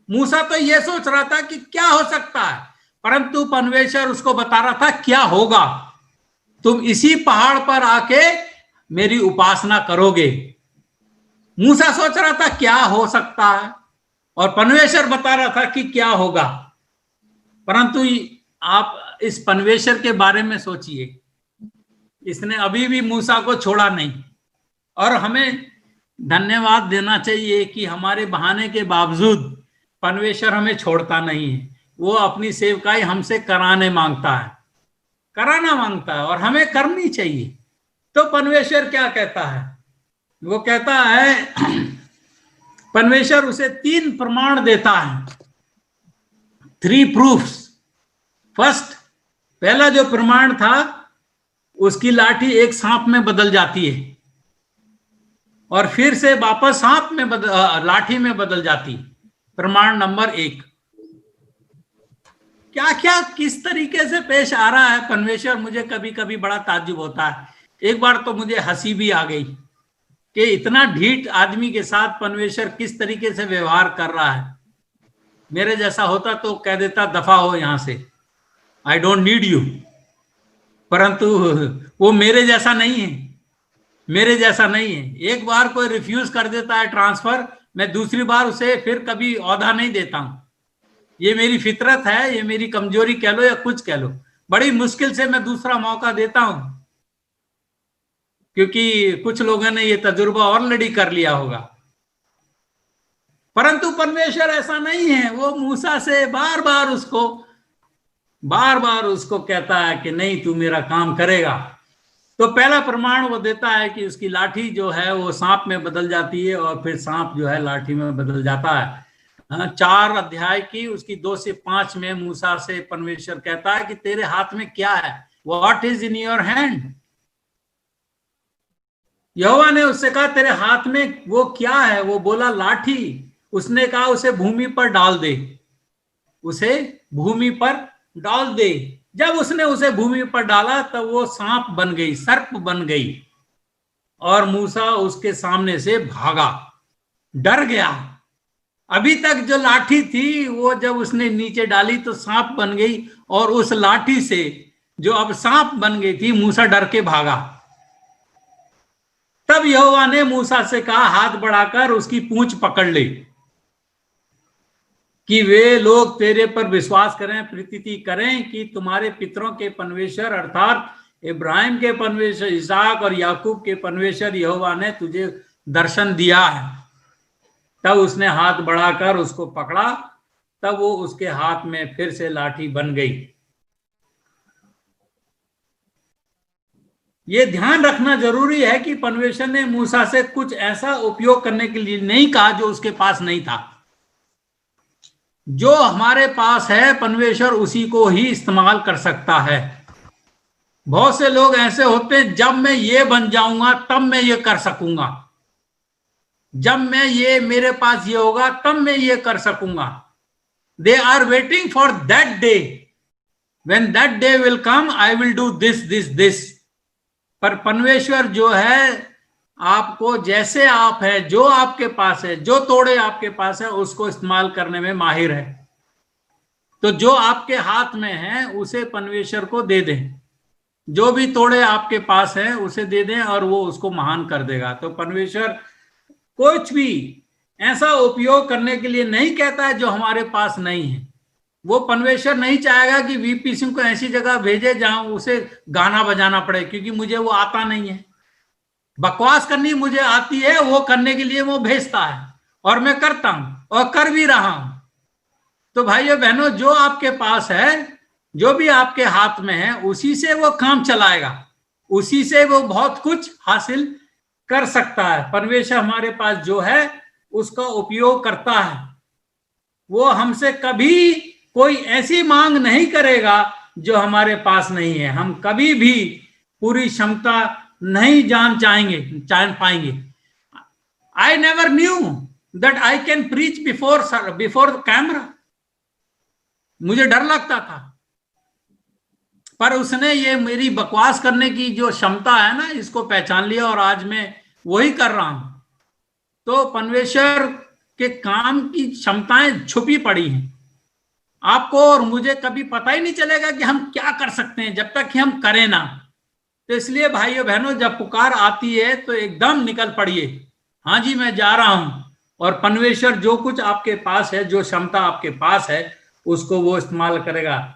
मूसा तो यह सोच रहा था कि क्या हो सकता है, परंतु परमेश्वर उसको बता रहा था क्या होगा। तुम इसी पहाड़ पर आके मेरी उपासना करोगे। मूसा सोच रहा था क्या हो सकता है, और परमेश्वर बता रहा था कि क्या होगा। परंतु आप इस परमेश्वर के बारे में सोचिए, इसने अभी भी मूसा को छोड़ा नहीं। और हमें धन्यवाद देना चाहिए कि हमारे बहाने के बावजूद परमेश्वर हमें छोड़ता नहीं है। वो अपनी सेवकाई हमसे कराना मांगता है और हमें करनी चाहिए। तो परमेश्वर क्या कहता है, वो कहता है, परमेश्वर उसे 3 प्रमाण देता है, 3 proofs। फर्स्ट, पहला जो प्रमाण था, उसकी लाठी एक सांप में बदल जाती है और फिर से वापस सांप में लाठी में बदल जाती। प्रमाण नंबर 1। क्या क्या किस तरीके से पेश आ रहा है परमेश्वर, मुझे कभी कभी बड़ा ताज्जुब होता है। एक बार तो मुझे हंसी भी आ गई कि इतना ढीठ आदमी के साथ परमेश्वर किस तरीके से व्यवहार कर रहा है। मेरे जैसा होता तो कह देता दफा हो यहां से, आई डोंट नीड यू। परंतु वो मेरे जैसा नहीं है, मेरे जैसा नहीं है। एक बार कोई रिफ्यूज कर देता है ट्रांसफर, मैं दूसरी बार उसे फिर कभी औधा नहीं देता हूं। ये मेरी फितरत है, ये मेरी कमजोरी कह लो या कुछ कह लो, बड़ी मुश्किल से मैं दूसरा मौका देता हूं, क्योंकि कुछ लोगों ने ये तजुर्बा ऑलरेडी कर लिया होगा। परंतु परमेश्वर ऐसा नहीं है, वो मूसा से बार बार उसको कहता है कि नहीं, तू मेरा काम करेगा। तो पहला प्रमाण वो देता है कि उसकी लाठी जो है वो सांप में बदल जाती है, और फिर सांप जो है लाठी में बदल जाता है। 4 अध्याय की उसकी 2 से 5 में मूसा से परमेश्वर कहता है कि तेरे हाथ में क्या है, what is in your hand. यहोवा ने उससे कहा तेरे हाथ में वो क्या है, वो बोला लाठी। उसने कहा उसे भूमि पर डाल दे, उसे भूमि पर डाल दे। जब उसने उसे भूमि पर डाला तब वो सांप बन गई, सर्प बन गई, और मूसा उसके सामने से भागा, डर गया। अभी तक जो लाठी थी वो जब उसने नीचे डाली तो सांप बन गई, और उस लाठी से जो अब सांप बन गई थी, मूसा डर के भागा। तब यहोवा ने मूसा से कहा हाथ बढ़ाकर उसकी पूंछ पकड़ ले, कि वे लोग तेरे पर विश्वास करें, प्रीति करें कि तुम्हारे पितरों के परमेश्वर अर्थात इब्राहिम के परमेश्वर, इसहाक और याकूब के परमेश्वर यहोवा ने तुझे दर्शन दिया है। तब उसने हाथ बढ़ाकर उसको पकड़ा, तब वो उसके हाथ में फिर से लाठी बन गई। ये ध्यान रखना जरूरी है कि परमेश्वर ने मूसा से कुछ ऐसा उपयोग करने के लिए नहीं कहा जो उसके पास नहीं था। जो हमारे पास है परमेश्वर उसी को ही इस्तेमाल कर सकता है। बहुत से लोग ऐसे होते हैं, जब मैं ये बन जाऊंगा तब मैं ये कर सकूंगा, जब मैं ये मेरे पास ये होगा तब मैं ये कर सकूंगा। They are waiting for that day, when that day will come I will do this this this. पर परमेश्वर जो है आपको जैसे आप है, जो आपके पास है, जो तोड़े आपके पास है, उसको इस्तेमाल करने में माहिर है। तो जो आपके हाथ में है उसे परमेश्वर को दे दें, जो भी तोड़े आपके पास है उसे दे दें, और वो उसको महान कर देगा। तो परमेश्वर कुछ भी ऐसा उपयोग करने के लिए नहीं कहता है जो हमारे पास नहीं है। वो परमेश्वर नहीं चाहेगा कि वीपी सिंह को ऐसी जगह भेजे जहां उसे गाना बजाना पड़े, क्योंकि मुझे वो आता नहीं है। बकवास करनी मुझे आती है, वो करने के लिए वो भेजता है, और मैं करता हूं और कर भी रहा हूं। तो भाइयों बहनों, जो आपके पास है, जो भी आपके हाथ में है, उसी से वो काम चलाएगा, उसी से वो बहुत कुछ हासिल कर सकता है। परमेश्वर हमारे पास जो है उसका उपयोग करता है। वो हमसे कभी कोई ऐसी मांग नहीं करेगा जो हमारे पास नहीं है। हम कभी भी पूरी क्षमता नहीं जान पाएंगे। I never knew that I can preach before camera. मुझे डर लगता था, पर उसने ये मेरी बकवास करने की जो क्षमता है ना, इसको पहचान लिया, और आज मैं वही कर रहा हूं। तो परमेश्वर के काम की क्षमताएं छुपी पड़ी हैं। आपको और मुझे कभी पता ही नहीं चलेगा कि हम क्या कर सकते हैं जब तक कि हम करें ना। तो इसलिए भाइयों बहनों, जब पुकार आती है तो एकदम निकल पड़िए, हाँ जी मैं जा रहा हूं, और परमेश्वर जो कुछ आपके पास है, जो क्षमता आपके पास है, उसको वो इस्तेमाल करेगा।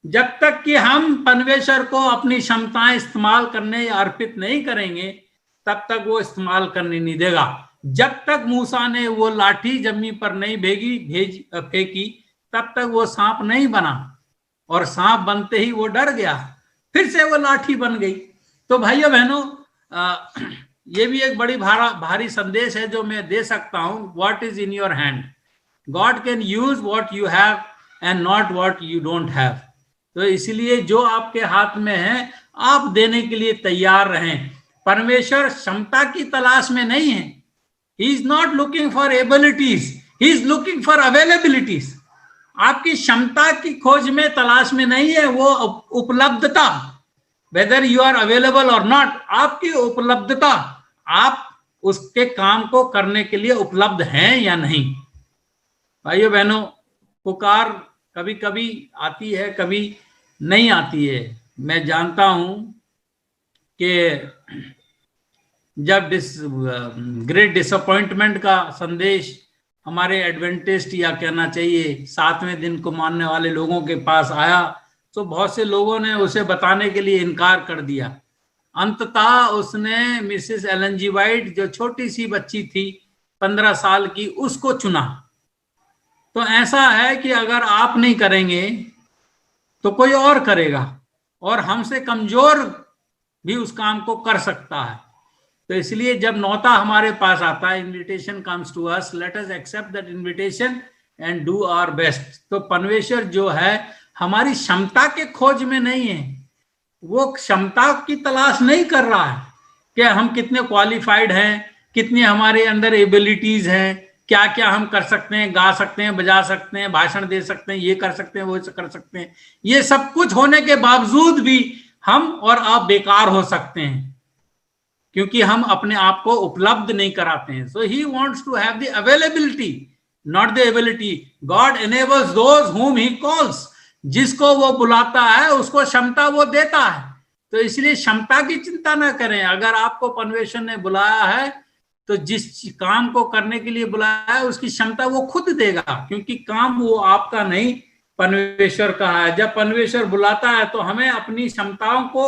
जब तक कि हम परमेश्वर को अपनी क्षमताएं इस्तेमाल करने या अर्पित नहीं करेंगे, तब तक वो इस्तेमाल करने नहीं देगा। जब तक मूसा ने वो लाठी जमीन पर नहीं फेंकी, तब तक वो सांप नहीं बना, और सांप बनते ही वो डर गया, फिर से वो लाठी बन गई। तो भाइयों बहनों, ये भी एक बड़ी भारी संदेश है जो मैं दे सकता हूं। What is in your hand, God can use what you have and not what you don't have. तो इसलिए जो आपके हाथ में है आप देने के लिए तैयार रहें। परमेश्वर क्षमता की तलाश में नहीं है। He is not looking for abilities, he is looking for availabilities. आपकी क्षमता की खोज में, तलाश में नहीं है, वो उपलब्धता, वेदर यू आर अवेलेबल और नॉट, आपकी उपलब्धता, आप उसके काम को करने के लिए उपलब्ध हैं या नहीं। भाइयों बहनों, पुकार कभी कभी आती है, कभी नहीं आती है। मैं जानता हूं कि जब ग्रेट डिसअपॉइंटमेंट का संदेश हमारे एडवेंटिस्ट या कहना चाहिए 7वें दिन को मानने वाले लोगों के पास आया, तो बहुत से लोगों ने उसे बताने के लिए इनकार कर दिया। अंततः उसने मिसेस एलन जी वाइट, जो छोटी सी बच्ची थी 15 साल की, उसको चुना। तो ऐसा है कि अगर आप नहीं करेंगे तो कोई और करेगा, और हमसे कमजोर भी उस काम को कर सकता है। तो इसलिए जब न्योता हमारे पास आता है, invitation comes to us, let us accept that invitation and do our best. तो परमेश्वर जो है हमारी क्षमता के खोज में नहीं है, वो क्षमता की तलाश नहीं कर रहा है कि हम कितने क्वालिफाइड हैं, कितनी हमारे अंदर एबिलिटीज हैं, क्या क्या हम कर सकते हैं, गा सकते हैं, बजा सकते हैं, भाषण दे सकते हैं, ये कर सकते हैं, वो कर सकते हैं। ये सब कुछ होने के बावजूद भी हम और आप बेकार हो सकते हैं, क्योंकि हम अपने आप को उपलब्ध नहीं कराते हैं। So he wants to have the availability, not the ability. God enables those whom he calls, जिसको वो बुलाता है उसको क्षमता वो देता है। तो इसलिए क्षमता की चिंता ना करें। अगर आपको परमेश्वर ने बुलाया है तो जिस काम को करने के लिए बुलाया है उसकी क्षमता वो खुद देगा, क्योंकि काम वो आपका नहीं परमेश्वर का है। जब परमेश्वर बुलाता है तो हमें अपनी क्षमताओं को,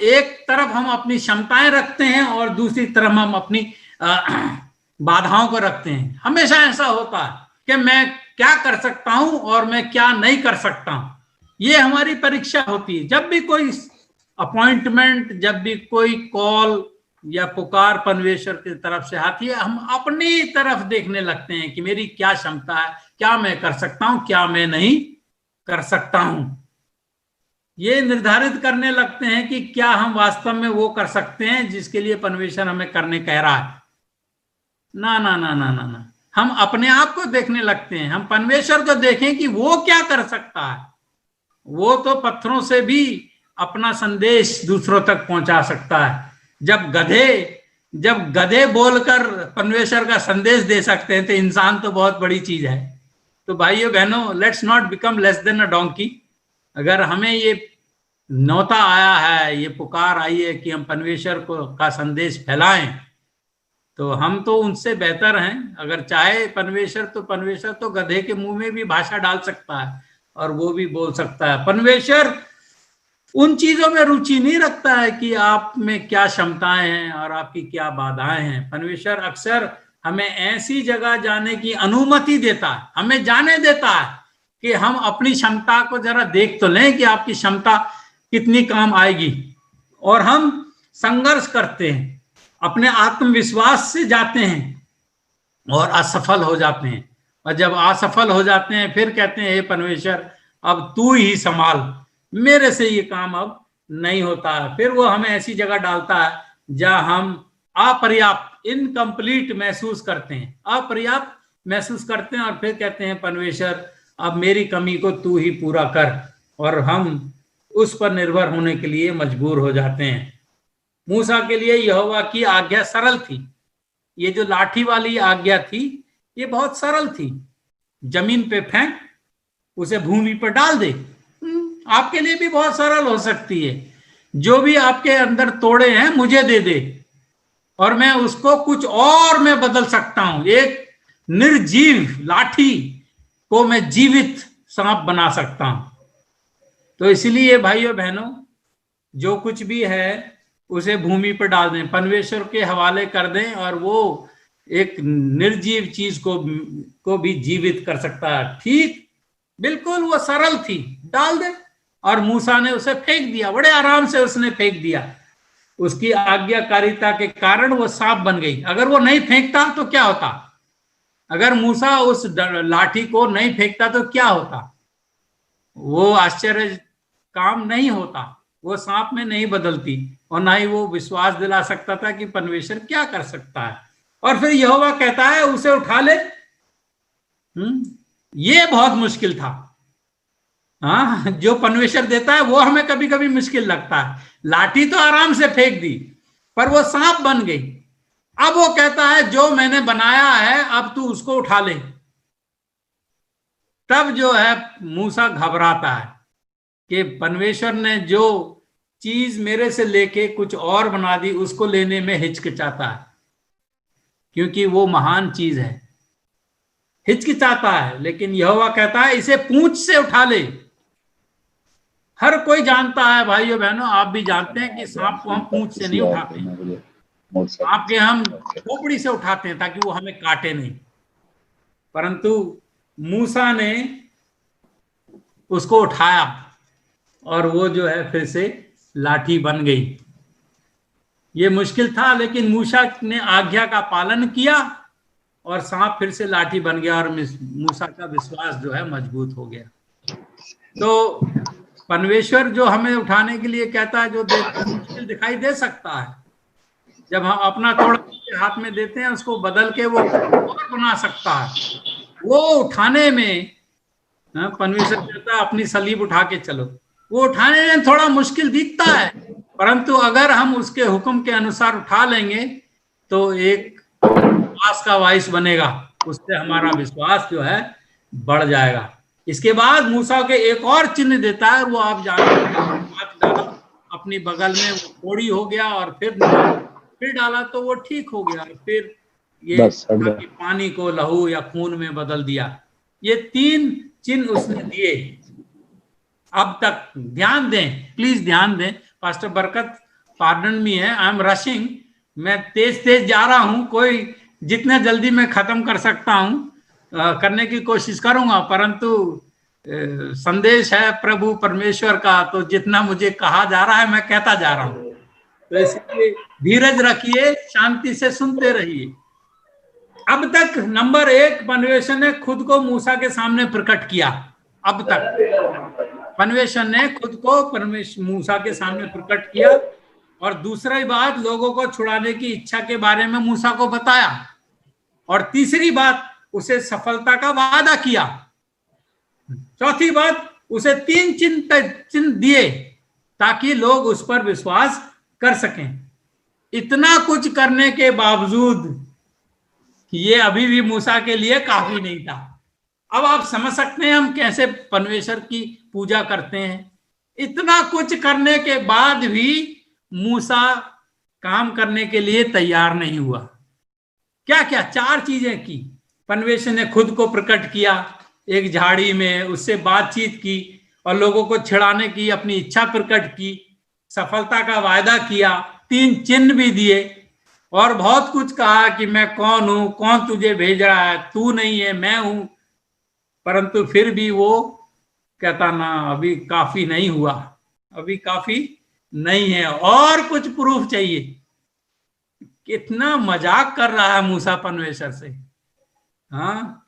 एक तरफ हम अपनी क्षमताएं रखते हैं और दूसरी तरफ हम अपनी बाधाओं को रखते हैं। हमेशा ऐसा होता है कि मैं क्या कर सकता हूं और मैं क्या नहीं कर सकता हूं। ये हमारी परीक्षा होती है। जब भी कोई अपॉइंटमेंट, जब भी कोई कॉल या पुकार परमेश्वर की तरफ से आती है, हम अपनी तरफ देखने लगते हैं कि मेरी क्या क्षमता है, क्या मैं कर सकता हूं, क्या मैं नहीं कर सकता हूं। ये निर्धारित करने लगते हैं कि क्या हम वास्तव में वो कर सकते हैं जिसके लिए परमेश्वर हमें करने कह रहा है। ना ना ना ना ना ना, हम अपने आप को देखने लगते हैं। हम परमेश्वर को देखें कि वो क्या कर सकता है। वो तो पत्थरों से भी अपना संदेश दूसरों तक पहुंचा सकता है। जब गधे बोलकर परमेश्वर का संदेश दे सकते हैं तो इंसान तो बहुत बड़ी चीज है। तो भाइयों बहनों, let's not become less than a donkey. अगर हमें ये न्योता आया है, ये पुकार आई है कि हम परमेश्वर को का संदेश फैलाएं, तो हम तो उनसे बेहतर हैं। अगर चाहे परमेश्वर, तो परमेश्वर तो गधे के मुंह में भी भाषा डाल सकता है और वो भी बोल सकता है। परमेश्वर उन चीजों में रुचि नहीं रखता है कि आप में क्या क्षमताएं हैं और आपकी क्या बाधाएं हैं। परमेश्वर अक्सर हमें ऐसी जगह जाने की अनुमति देता है, हमें जाने देता है कि हम अपनी क्षमता को जरा देख तो लें कि आपकी क्षमता कितनी काम आएगी। और हम संघर्ष करते हैं, अपने आत्मविश्वास से जाते हैं और असफल हो जाते हैं। और जब असफल हो जाते हैं फिर कहते हैं, हे परमेश्वर अब तू ही संभाल, मेरे से ये काम अब नहीं होता है। फिर वो हमें ऐसी जगह डालता है जहां हम अपर्याप्त, इनकम्प्लीट महसूस करते हैं, अपर्याप्त महसूस करते हैं। और फिर कहते हैं, परमेश्वर अब मेरी कमी को तू ही पूरा कर, और हम उस पर निर्भर होने के लिए मजबूर हो जाते हैं। मूसा के लिए यहोवा की आज्ञा सरल थी। ये जो लाठी वाली आज्ञा थी ये बहुत सरल थी। जमीन पे फेंक, उसे भूमि पर डाल दे। आपके लिए भी बहुत सरल हो सकती है। जो भी आपके अंदर तोड़े हैं मुझे दे दे और मैं उसको कुछ और में बदल सकता हूं। एक निर्जीव लाठी को मैं जीवित सांप बना सकता हूं। तो इसलिए भाइयों बहनों, जो कुछ भी है उसे भूमि पर डाल दें, परमेश्वर के हवाले कर दें, और वो एक निर्जीव चीज को भी जीवित कर सकता है। ठीक, बिल्कुल वो सरल थी, डाल दे। और मूसा ने उसे फेंक दिया, बड़े आराम से उसने फेंक दिया। उसकी आज्ञाकारिता के कारण वो सांप बन गई। अगर वो नहीं फेंकता तो क्या होता? अगर मूसा उस लाठी को नहीं फेंकता तो क्या होता? वो आश्चर्य काम नहीं होता, वो सांप में नहीं बदलती, और ना ही वो विश्वास दिला सकता था कि परमेश्वर क्या कर सकता है। और फिर यहोवा कहता है उसे उठा ले। ये बहुत मुश्किल था। हाँ, जो परमेश्वर देता है वो हमें कभी कभी मुश्किल लगता है। लाठी तो आराम से फेंक दी, पर वो सांप बन गई। अब वो कहता है जो मैंने बनाया है अब तू उसको उठा ले। तब जो है मूसा घबराता है कि परमेश्वर ने जो चीज मेरे से लेके कुछ और बना दी, उसको लेने में हिचकिचाता है क्योंकि वो महान चीज है। हिचकिचाता है, लेकिन यहोवा कहता है इसे पूंछ से उठा ले। हर कोई जानता है भाइयों बहनों, आप भी जानते हैं कि सांप को हम पूंछ से नहीं उठाते, सांप के हम खोपड़ी से उठाते हैं ताकि वो हमें काटे नहीं। परंतु मूसा ने उसको उठाया और वो जो है फिर से लाठी बन गई। ये मुश्किल था, लेकिन मूसा ने आज्ञा का पालन किया और सांप फिर से लाठी बन गया और मूसा का विश्वास जो है मजबूत हो गया। तो परमेश्वर जो हमें उठाने के लिए कहता है, जो मुश्किल दिखाई दे सकता है, जब हम अपना थोड़ा हाथ में देते हैं उसको बदल के वो और बना सकता है। वो उठाने में परमेश्वर कहता है अपनी सलीब उठा के चलो। वो उठाने में थोड़ा मुश्किल दिखता है, परंतु अगर हम उसके हुक्म के अनुसार उठा लेंगे तो एक विश्वास का वाइस बनेगा, उससे हमारा विश्वास जो है बढ़ जाएगा। इसके बाद मूसा के एक और चिन्ह देता है, वो आप जानते हैं, हाथ डाला अपनी बगल में, वो कोड़ी हो गया और फिर डाला तो वो ठीक हो गया, फिर ये पानी को लहू या खून में बदल दिया। ये 3 चिन्ह उसने दिए। अब तक ध्यान दें, प्लीज ध्यान दें। पास्टर बरकत पार्डन मी है, आई एम रशिंग, मैं तेज जा रहा हूं। कोई जितने जल्दी मैं खत्म कर सकता हूं करने की कोशिश करूंगा, परंतु संदेश है प्रभु परमेश्वर का, तो जितना मुझे कहा जा रहा है मैं कहता जा रहा हूं। तो इसलिए धीरज रखिए, शांति से सुनते रहिए। अब तक नंबर 1, परमेश्वर ने खुद को मूसा के सामने प्रकट किया। अब तक परमेश्वर ने खुद को मूसा के सामने प्रकट किया, और दूसरी बात, लोगों को छुड़ाने की इच्छा के बारे में मूसा को बताया, और तीसरी बात, उसे सफलता का वादा किया। चौथी बात, उसे 3 चिन्ह दिए ताकि लोग उस पर विश्वास कर सकें। इतना कुछ करने के बावजूद ये अभी भी मूसा के लिए काफी नहीं था। अब आप समझ सकते हैं हम कैसे परमेश्वर की पूजा करते हैं। इतना कुछ करने के बाद भी मूसा काम करने के लिए तैयार नहीं हुआ। क्या क्या 4 चीजें की। परमेश्वर ने खुद को प्रकट किया एक झाड़ी में, उससे बातचीत की और लोगों को छिड़ाने की अपनी इच्छा प्रकट की, सफलता का वायदा किया, 3 चिन्ह भी दिए, और बहुत कुछ कहा कि मैं कौन हूं, कौन तुझे भेज रहा है, तू नहीं है मैं हूं। परंतु फिर भी वो कहता ना, अभी काफी नहीं हुआ, अभी काफी नहीं है, और कुछ प्रूफ चाहिए। कितना मजाक कर रहा है मूसा परमेश्वर से। हाँ,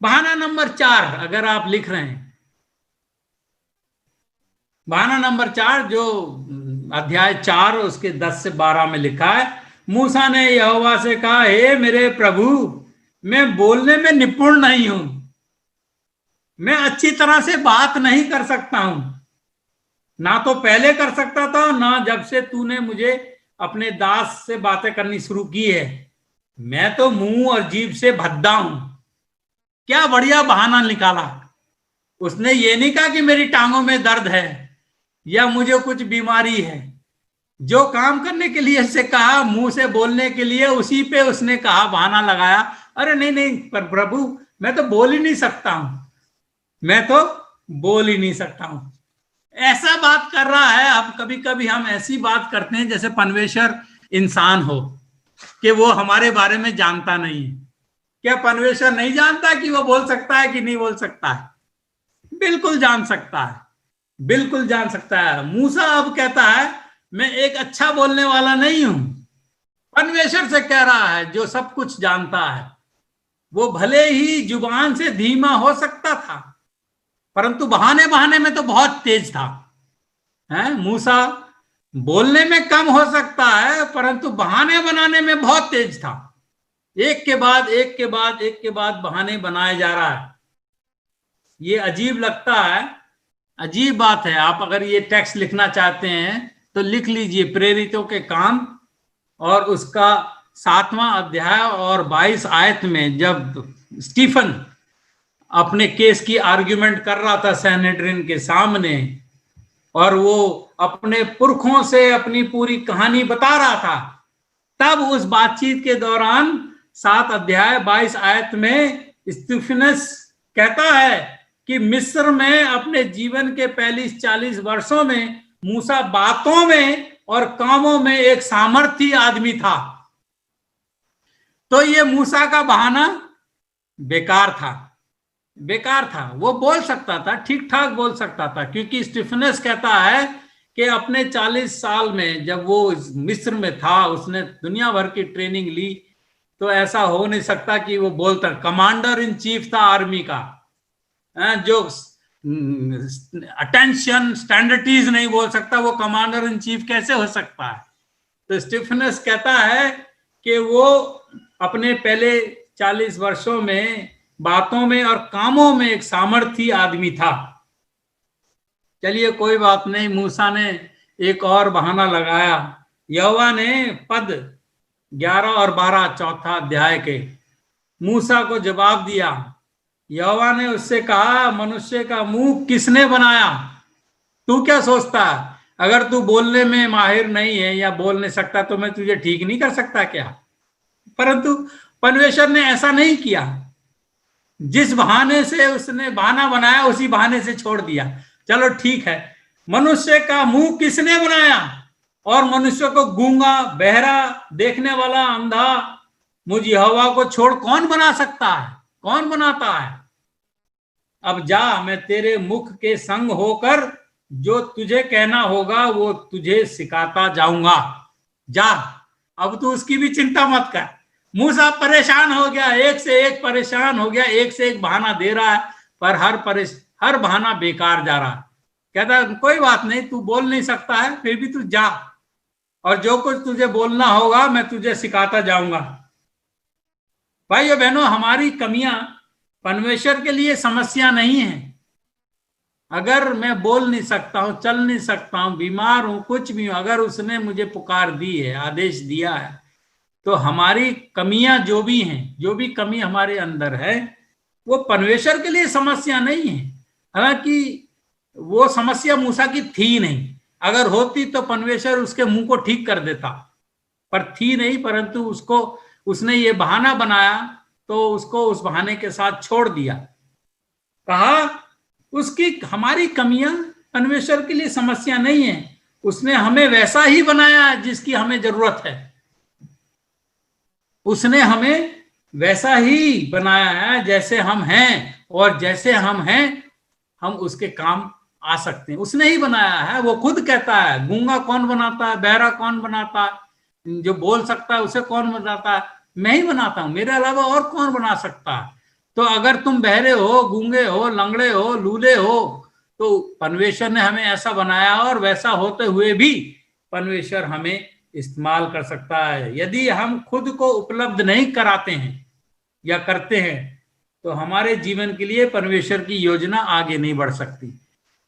बहाना नंबर 4 अगर आप लिख रहे हैं, बहाना नंबर 4 जो अध्याय 4 उसके 10 से 12 में लिखा है, मूसा ने यहोवा से कहा, हे मेरे प्रभु, मैं बोलने में निपुण नहीं हूं, मैं अच्छी तरह से बात नहीं कर सकता हूं, ना तो पहले कर सकता था, ना जब से तूने मुझे अपने दास से बातें करनी शुरू की है। मैं तो मुंह और जीभ से भद्दा हूं। क्या बढ़िया बहाना निकाला। उसने ये नहीं कहा कि मेरी टांगों में दर्द है या मुझे कुछ बीमारी है। जो काम करने के लिए उससे कहा, मुंह से बोलने के लिए, उसी पे उसने कहा, बहाना लगाया, अरे नहीं नहीं पर प्रभु मैं तो बोल ही नहीं सकता हूं, मैं तो बोल ही नहीं सकता हूं। ऐसा बात कर रहा है। अब कभी कभी हम ऐसी बात करते हैं जैसे परमेश्वर इंसान हो, कि वो हमारे बारे में जानता नहीं है। क्या परमेश्वर नहीं जानता कि वो बोल सकता है कि नहीं बोल सकता है? बिल्कुल जान सकता है, बिल्कुल जान सकता है। मूसा अब कहता है मैं एक अच्छा बोलने वाला नहीं हूं। परमेश्वर से कह रहा है जो सब कुछ जानता है। वो भले ही जुबान से धीमा हो सकता था, परंतु बहाने बहाने में तो बहुत तेज था। है मूसा बोलने में कम हो सकता है, परंतु बहाने बनाने में बहुत तेज था। एक के बाद एक के बाद एक के बाद बहाने बनाए जा रहा है। ये अजीब लगता है, अजीब बात है। आप अगर ये टेक्स्ट लिखना चाहते हैं तो लिख लीजिए, प्रेरितों के काम और उसका 7वां अध्याय और 22 आयत में, जब स्टीफन अपने केस की आर्ग्यूमेंट कर रहा था सैनेड्रिन के सामने, और वो अपने पुरखों से अपनी पूरी कहानी बता रहा था, तब उस बातचीत के दौरान 7 अध्याय 22 आयत में स्टीफनस कहता है कि मिस्र में अपने जीवन के पहले 40 वर्षों में मूसा बातों में और कामों में एक सामर्थी आदमी था। तो ये मूसा का बहाना बेकार था, बेकार था। वो बोल सकता था, ठीक ठाक बोल सकता था, क्योंकि स्टीफनस कहता है कि अपने 40 साल में जब वो मिस्र में था, उसने दुनिया भर की ट्रेनिंग ली, तो ऐसा हो नहीं सकता कि वो बोलता। कमांडर इन चीफ था आर्मी का, जो अटेंशन स्टैंडर्डीज नहीं बोल सकता, वो कमांडर इन चीफ कैसे हो सकता है। तो स्टीफनस कहता है कि वो अपने पहले 40 वर्षों में बातों में और कामों में एक सामर्थी आदमी था। चलिए कोई बात नहीं, मूसा ने एक और बहाना लगाया। यहोवा ने पद 11 और 12 चौथा अध्याय के मूसा को जवाब दिया। यहोवा ने उससे कहा, मनुष्य का मुंह किसने बनाया? तू क्या सोचता है? अगर तू बोलने में माहिर नहीं है या बोल नहीं सकता तो मैं तुझे ठीक नहीं कर सकता क्या? परंतु परमेश्वर ने ऐसा नहीं किया। जिस बहाने से उसने बहाना बनाया उसी बहाने से छोड़ दिया। चलो ठीक है, मनुष्य का मुंह किसने बनाया? और मनुष्य को गूंगा, बहरा, देखने वाला, अंधा, मुझ यहोवा को छोड़ कौन बना सकता है? कौन बनाता है? अब जा, मैं तेरे मुख के संग होकर जो तुझे कहना होगा वो तुझे सिखाता जाऊंगा। जा, अब तू उसकी भी चिंता मत कर। मूसा परेशान हो गया, एक से एक परेशान हो गया, एक से एक बहाना दे रहा है, पर हर बहाना बेकार जा रहा है। कहता कोई बात नहीं, तू बोल नहीं सकता है, फिर भी तू जा, और जो कुछ तुझे बोलना होगा मैं तुझे सिखाता जाऊंगा। भाइयों बहनों, हमारी कमियां परमेश्वर के लिए समस्या नहीं है। अगर मैं बोल नहीं सकता हूं, चल नहीं सकता हूं, बीमार हूं, कुछ भी हूं, अगर उसने मुझे पुकार दी है, आदेश दिया है, तो हमारी कमियां जो भी हैं, जो भी कमी हमारे अंदर है, वो परमेश्वर के लिए समस्या नहीं है। हालांकि वो समस्या मूसा की थी नहीं। अगर होती तो परमेश्वर उसके मुंह को ठीक कर देता, पर थी नहीं। परंतु उसने ये बहाना बनाया तो उसको उस बहाने के साथ छोड़ दिया। कहा उसकी हमारी कमियां परमेश्वर के लिए समस्या नहीं है। उसने हमें वैसा ही बनाया है जिसकी हमें जरूरत है। उसने हमें वैसा ही बनाया है जैसे हम हैं, और जैसे हम हैं हम उसके काम आ सकते हैं। उसने ही बनाया है। वो खुद कहता है, गूंगा कौन बनाता है? बहरा कौन बनाता है? जो बोल सकता है उसे कौन बनाता है? मैं ही बनाता हूं, मेरे अलावा और कौन बना सकता है? तो अगर तुम बहरे हो, गूंगे हो, लंगड़े हो, लूले हो, तो परमेश्वर ने हमें ऐसा बनाया, और वैसा होते हुए भी परमेश्वर हमें इस्तेमाल कर सकता है। यदि हम खुद को उपलब्ध नहीं कराते हैं या करते हैं तो हमारे जीवन के लिए परमेश्वर की योजना आगे नहीं बढ़ सकती।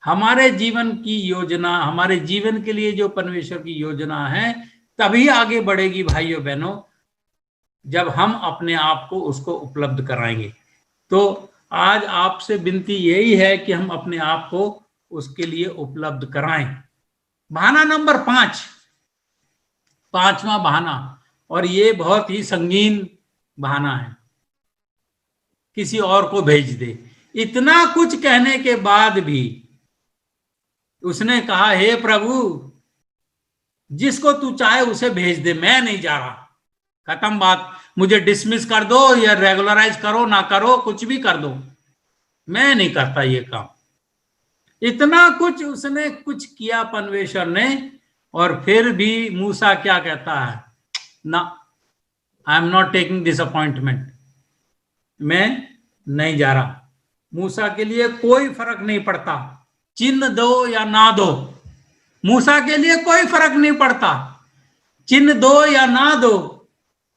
हमारे जीवन की योजना, हमारे जीवन के लिए जो परमेश्वर की योजना है, तभी आगे बढ़ेगी भाइयों बहनों, जब हम अपने आप को उसको उपलब्ध कराएंगे। तो आज आपसे विनती यही है कि हम अपने आप को उसके लिए उपलब्ध कराएं। बहाना नंबर 5, पांचवा बहाना, और ये बहुत ही संगीन बहाना है। किसी और को भेज दे। इतना कुछ कहने के बाद भी उसने कहा, हे प्रभु, जिसको तू चाहे उसे भेज दे, मैं नहीं जा रहा। खत्म बात। मुझे डिसमिस कर दो या रेगुलराइज करो, ना करो, कुछ भी कर दो, मैं नहीं करता ये काम। इतना कुछ उसने कुछ किया परमेश्वर ने, और फिर भी मूसा क्या कहता है? ना, आई am not taking this appointment, मैं नहीं जा रहा। मूसा के लिए कोई फर्क नहीं पड़ता, चिन्ह दो या ना दो, मूसा के लिए कोई फर्क नहीं पड़ता। चिन्ह दो या ना दो,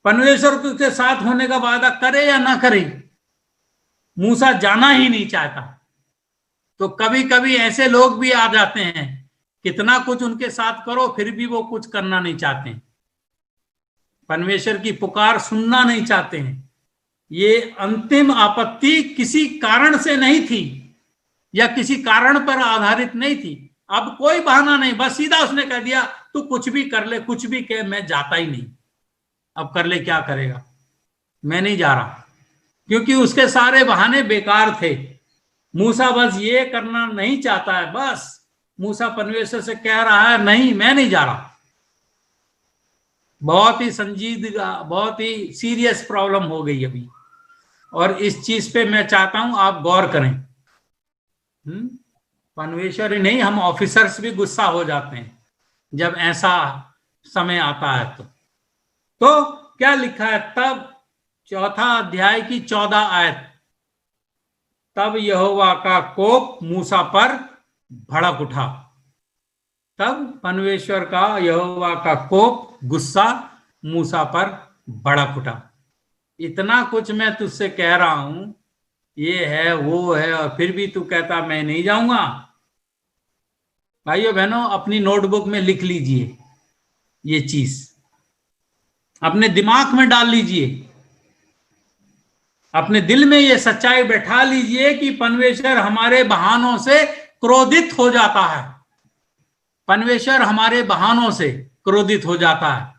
परमेश्वर के साथ होने का वादा करे या ना करे, मूसा जाना ही नहीं चाहता। तो कभी कभी ऐसे लोग भी आ जाते हैं, कितना कुछ उनके साथ करो फिर भी वो कुछ करना नहीं चाहते, परमेश्वर की पुकार सुनना नहीं चाहते हैं। ये अंतिम आपत्ति किसी कारण से नहीं थी या किसी कारण पर आधारित नहीं थी। अब कोई बहाना नहीं, बस सीधा उसने कह दिया, तू कुछ भी कर ले, कुछ भी कह, मैं जाता ही नहीं। अब कर ले क्या करेगा, मैं नहीं जा रहा, क्योंकि उसके सारे बहाने बेकार थे। मूसा बस ये करना नहीं चाहता है, बस मूसा परमेश्वर से कह रहा है नहीं मैं नहीं जा रहा। बहुत ही संजीदगा, बहुत ही सीरियस प्रॉब्लम हो गई अभी, और इस चीज पे मैं चाहता हूं आप गौर करें। परमेश्वर ही नहीं, हम ऑफिसर्स भी गुस्सा हो जाते हैं जब ऐसा समय आता है। तो क्या लिखा है, तब चौथा अध्याय की 14 आयत, तब यहोवा का कोप मूसा पर भड़क उठा। तब परमेश्वर का, यहोवा का कोप, गुस्सा मूसा पर भड़क उठा। इतना कुछ मैं तुझसे कह रहा हूं, ये है वो है, और फिर भी तू कहता मैं नहीं जाऊंगा। भाइयों बहनों, अपनी नोटबुक में लिख लीजिए, ये चीज अपने दिमाग में डाल लीजिए, अपने दिल में ये सच्चाई बैठा लीजिए कि परमेश्वर हमारे बहानों से क्रोधित हो जाता है। परमेश्वर हमारे बहानों से क्रोधित हो जाता है,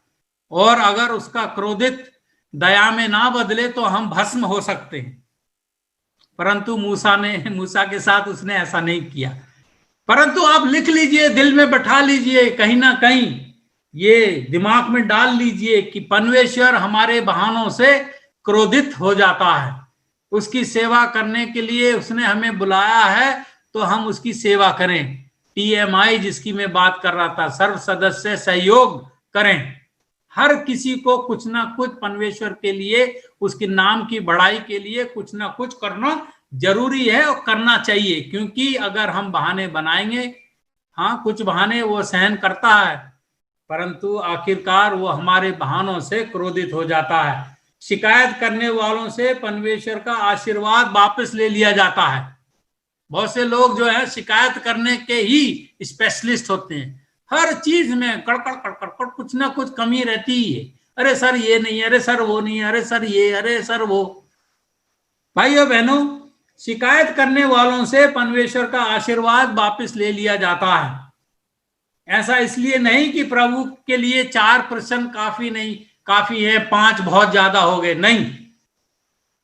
और अगर उसका क्रोधित दया में ना बदले तो हम भस्म हो सकते हैं। परंतु मूसा के साथ उसने ऐसा नहीं किया। परंतु आप लिख लीजिए, दिल में बैठा लीजिए, कहीं ना कहीं ये दिमाग में डाल लीजिए कि परमेश्वर हमारे बहानों से क्रोधित हो जाता है। उसकी सेवा करने के लिए उसने हमें बुलाया है, तो हम उसकी सेवा करें। TMI जिसकी मैं बात कर रहा था, सर्व सदस्य सहयोग करें। हर किसी को कुछ ना कुछ परमेश्वर के लिए, उसके नाम की बढ़ाई के लिए कुछ ना कुछ करना जरूरी है और करना चाहिए। क्योंकि अगर हम बहाने बनाएंगे, हाँ कुछ बहाने वो सहन करता है, परंतु आखिरकार वो हमारे बहानों से क्रोधित हो जाता है। शिकायत करने वालों से परमेश्वर का आशीर्वाद वापस ले लिया जाता है। बहुत से लोग जो है शिकायत करने के ही स्पेशलिस्ट होते हैं, हर चीज में कड़कड़ कड़कड़ कुछ ना कुछ कमी रहती ही है। अरे सर ये नहीं, अरे सर वो नहीं, अरे सर ये, अरे सर वो। भाइयों बहनों, शिकायत करने वालों से परमेश्वर का आशीर्वाद वापस ले लिया जाता है। ऐसा इसलिए नहीं कि प्रभु के लिए 4% काफी नहीं, काफी है, 5 बहुत ज्यादा हो गए, नहीं।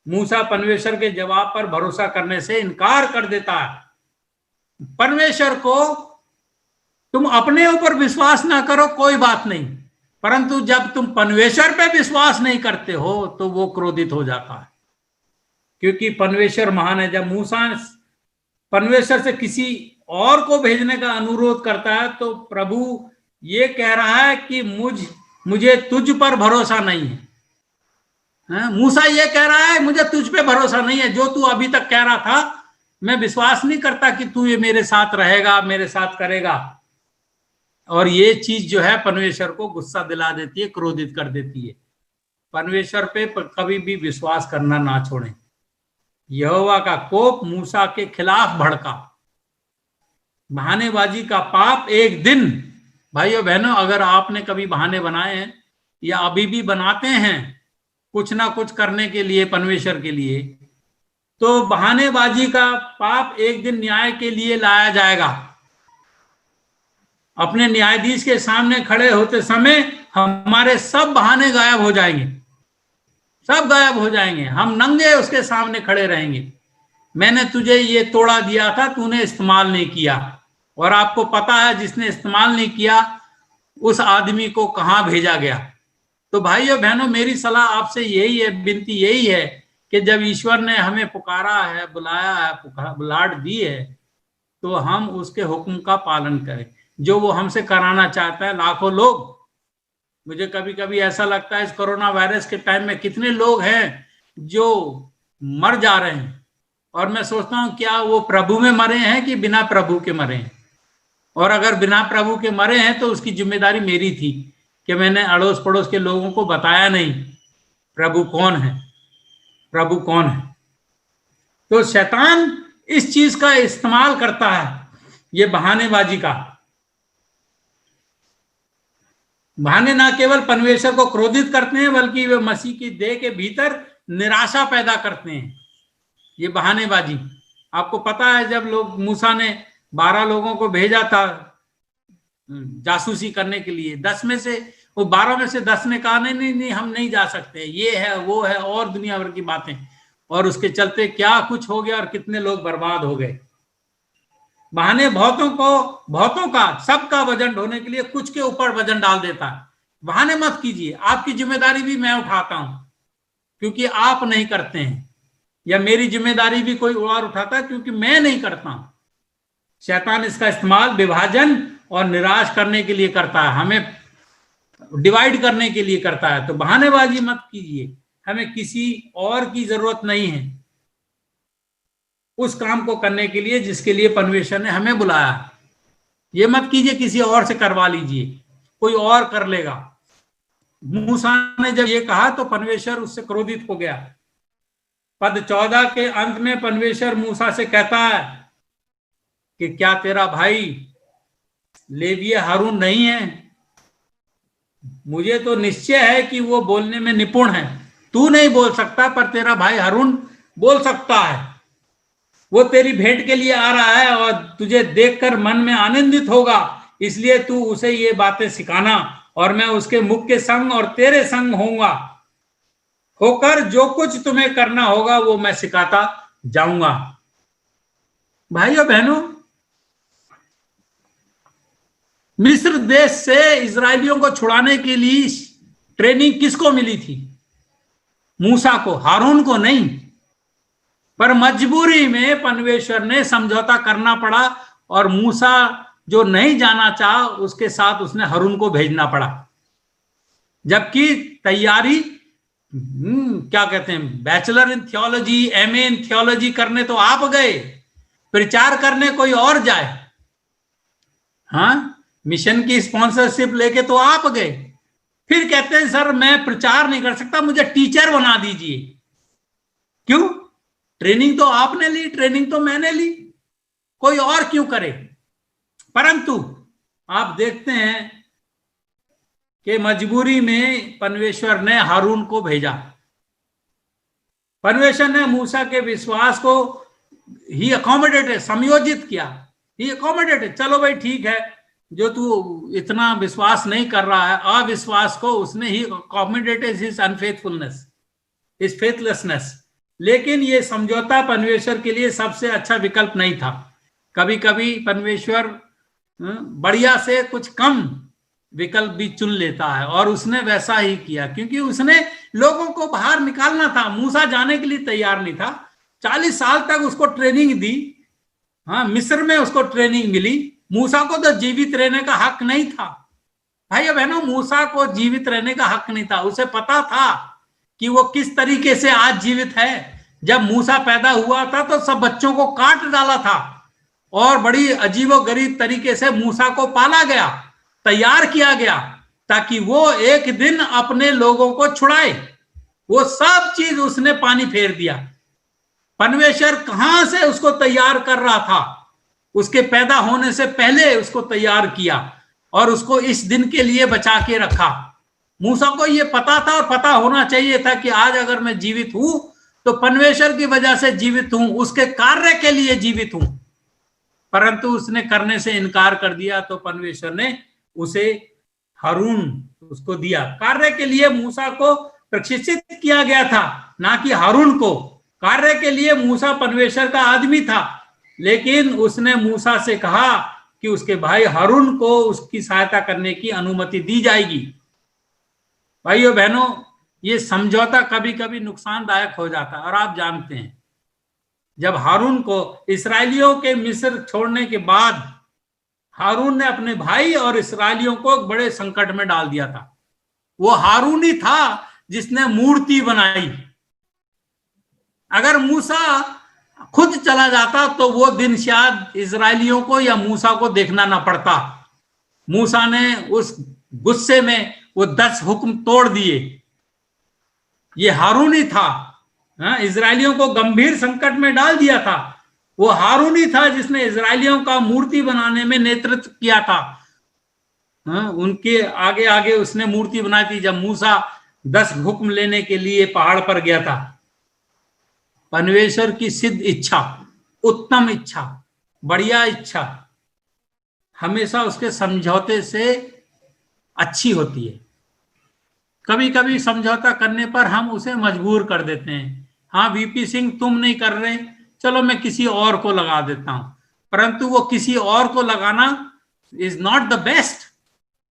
मूसा परमेश्वर के जवाब पर भरोसा करने से इनकार कर देता है। परमेश्वर को तुम अपने ऊपर विश्वास ना करो कोई बात नहीं, परंतु जब तुम परमेश्वर पे विश्वास नहीं करते हो तो वो क्रोधित हो जाता है, क्योंकि परमेश्वर महान है। जब मूसा परमेश्वर से किसी और को भेजने का अनुरोध करता है तो प्रभु ये कह रहा है कि मुझे तुझ पर भरोसा नहीं है। मूसा ये कह रहा है मुझे तुझ पे भरोसा नहीं है, जो तू अभी तक कह रहा था मैं विश्वास नहीं करता कि तू ये मेरे साथ रहेगा, मेरे साथ करेगा। और ये चीज जो है परमेश्वर को गुस्सा दिला देती है, क्रोधित कर देती है। परमेश्वर पे कभी भी विश्वास करना ना छोड़ें। यहोवा का कोप मूसा के खिलाफ भड़का। बहानेबाजी का पाप एक दिन, भाइयों बहनों, अगर आपने कभी बहाने बनाए हैं या अभी भी बनाते हैं कुछ ना कुछ करने के लिए परमेश्वर के लिए, तो बहानेबाजी का पाप एक दिन न्याय के लिए लाया जाएगा। अपने न्यायाधीश के सामने खड़े होते समय हमारे सब बहाने गायब हो जाएंगे, सब गायब हो जाएंगे। हम नंगे उसके सामने खड़े रहेंगे। मैंने तुझे ये तोड़ा दिया था, तूने इस्तेमाल नहीं किया, और आपको पता है जिसने इस्तेमाल नहीं किया उस आदमी को कहां भेजा गया। तो भाइयों बहनों, मेरी सलाह आपसे यही है, विनती यही है कि जब ईश्वर ने हमें पुकारा है, बुलाया है, बुलाहट दी है, तो हम उसके हुक्म का पालन करें जो वो हमसे कराना चाहता है। लाखों लोग, मुझे कभी कभी ऐसा लगता है इस कोरोना वायरस के टाइम में कितने लोग हैं जो मर जा रहे हैं, और मैं सोचता हूं क्या वो प्रभु में मरे हैं कि बिना प्रभु के मरे हैं। और अगर बिना प्रभु के मरे हैं तो उसकी जिम्मेदारी मेरी थी कि मैंने अड़ोस पड़ोस के लोगों को बताया नहीं प्रभु कौन है, प्रभु कौन है। तो शैतान इस चीज का इस्तेमाल करता है, ये बहानेबाजी का। बहाने ना केवल परमेश्वर को क्रोधित करते हैं बल्कि वे मसीह की देह के भीतर निराशा पैदा करते हैं। ये बहानेबाजी, आपको पता है जब लोग, मूसा ने 12 लोगों को भेजा था जासूसी करने के लिए, 10 में से वो 12 में से 10 ने कहा नहीं नहीं नहीं हम नहीं जा सकते, ये है वो है और दुनिया भर की बातें, और उसके चलते क्या कुछ हो गया और कितने लोग बर्बाद हो गए। बहाने बहुतों का सबका वजन ढोने के लिए कुछ के ऊपर वजन डाल देता है। बहाने मत कीजिए, आपकी जिम्मेदारी भी मैं उठाता हूं क्योंकि आप नहीं करते हैं, या मेरी जिम्मेदारी भी कोई और उठाता है क्योंकि मैं नहीं करता हूं। शैतान इसका इस्तेमाल विभाजन और निराश करने के लिए करता है, हमें डिवाइड करने के लिए करता है। तो बहानेबाजी मत कीजिए, हमें किसी और की जरूरत नहीं है उस काम को करने के लिए जिसके लिए परमेश्वर ने हमें बुलाया। ये मत कीजिए किसी और से करवा लीजिए, कोई और कर लेगा। मूसा ने जब ये कहा तो परमेश्वर उससे क्रोधित हो गया। पद 14 के अंत में परमेश्वर मूसा से कहता है कि क्या तेरा भाई लेवीय हारून नहीं है? मुझे तो निश्चय है कि वो बोलने में निपुण है। तू नहीं बोल सकता पर तेरा भाई हारून बोल सकता है। वो तेरी भेंट के लिए आ रहा है और तुझे देखकर मन में आनंदित होगा, इसलिए तू उसे ये बातें सिखाना और मैं उसके मुख के संग और तेरे संग होकर जो कुछ तुम्हें करना होगा वो मैं सिखाता जाऊंगा। भाइयों बहनों, मिस्र देश से इजरायलियों को छुड़ाने के लिए ट्रेनिंग किसको मिली थी? मूसा को, हारून को नहीं। पर मजबूरी में परमेश्वर ने समझौता करना पड़ा और मूसा जो नहीं जाना चाहा उसके साथ उसने हारून को भेजना पड़ा। जबकि तैयारी क्या कहते हैं, bachelor in theology, MA in theology करने तो आप गए, प्रचार करने कोई और जाए। हाँ, मिशन की स्पॉन्सरशिप लेके तो आप गए, फिर कहते हैं सर मैं प्रचार नहीं कर सकता, मुझे टीचर बना दीजिए। क्यों? ट्रेनिंग तो आपने ली, ट्रेनिंग तो मैंने ली, कोई और क्यों करे? परंतु आप देखते हैं कि मजबूरी में परमेश्वर ने हारून को भेजा। परमेश्वर ने मूसा के विश्वास को ही अकोमोडेटेड, समयोजित किया, ही अकोमोडेटेड। चलो भाई ठीक है, जो तू इतना विश्वास नहीं कर रहा है, अविश्वास को उसने ही accommodated his unfaithfulness, his faithlessness. लेकिन ये समझौता परमेश्वर के लिए सबसे अच्छा विकल्प नहीं था। कभी कभी परमेश्वर बढ़िया से कुछ कम विकल्प भी चुन लेता है, और उसने वैसा ही किया क्योंकि उसने लोगों को बाहर निकालना था। मूसा जाने के लिए तैयार नहीं था। 40 साल तक उसको ट्रेनिंग दी। हाँ, मिस्र में उसको ट्रेनिंग मिली। मूसा को तो जीवित रहने का हक नहीं था। भाई बहनों, मूसा को जीवित रहने का हक नहीं था। उसे पता था कि वो किस तरीके से आज जीवित है। जब मूसा पैदा हुआ था तो सब बच्चों को काट डाला था और बड़ी अजीबोगरीब तरीके से मूसा को पाला गया, तैयार किया गया ताकि वो एक दिन अपने लोगों को छुड़ाए। वो सब चीज उसने पानी फेर दिया। परमेश्वर कहां से उसको तैयार कर रहा था? उसके पैदा होने से पहले उसको तैयार किया और उसको इस दिन के लिए बचा के रखा। मूसा को ये पता था और पता होना चाहिए था कि आज अगर मैं जीवित हूं तो परमेश्वर की वजह से जीवित हूं, उसके कार्य के लिए जीवित हूं। परंतु उसने करने से इनकार कर दिया तो परमेश्वर ने उसे हारून उसको दिया। कार्य के लिए मूसा को प्रशिक्षित किया गया था, ना कि हारून को। कार्य के लिए मूसा परमेश्वर का आदमी था, लेकिन उसने मूसा से कहा कि उसके भाई हारून को उसकी सहायता करने की अनुमति दी जाएगी। भाइयों बहनों, ये समझौता कभी कभी नुकसानदायक हो जाता है। और आप जानते हैं, जब हारून को इस्राएलियों के मिस्र छोड़ने के बाद हारून ने अपने भाई और इस्राएलियों को बड़े संकट में डाल दिया था। वो हारून ही था जिसने मूर्ति बनाई। अगर मूसा खुद चला जाता तो वो दिन शायद इजरायलियों को या मूसा को देखना ना पड़ता। मूसा ने उस गुस्से में वो 10 हुक्म तोड़ दिए। ये हारून ही था, इजरायलियों को गंभीर संकट में डाल दिया था। वो हारून ही था जिसने इजरायलियों का मूर्ति बनाने में नेतृत्व किया था। उनके आगे आगे उसने मूर्ति बनाई थी जब मूसा 10 हुक्म लेने के लिए पहाड़ पर गया था। परमेश्वर की सिद्ध इच्छा, उत्तम इच्छा, बढ़िया इच्छा हमेशा उसके समझौते से अच्छी होती है। कभी कभी समझौता करने पर हम उसे मजबूर कर देते हैं। हाँ वीपी सिंह तुम नहीं कर रहे, चलो मैं किसी और को लगा देता हूं, परंतु वो किसी और को लगाना is not the best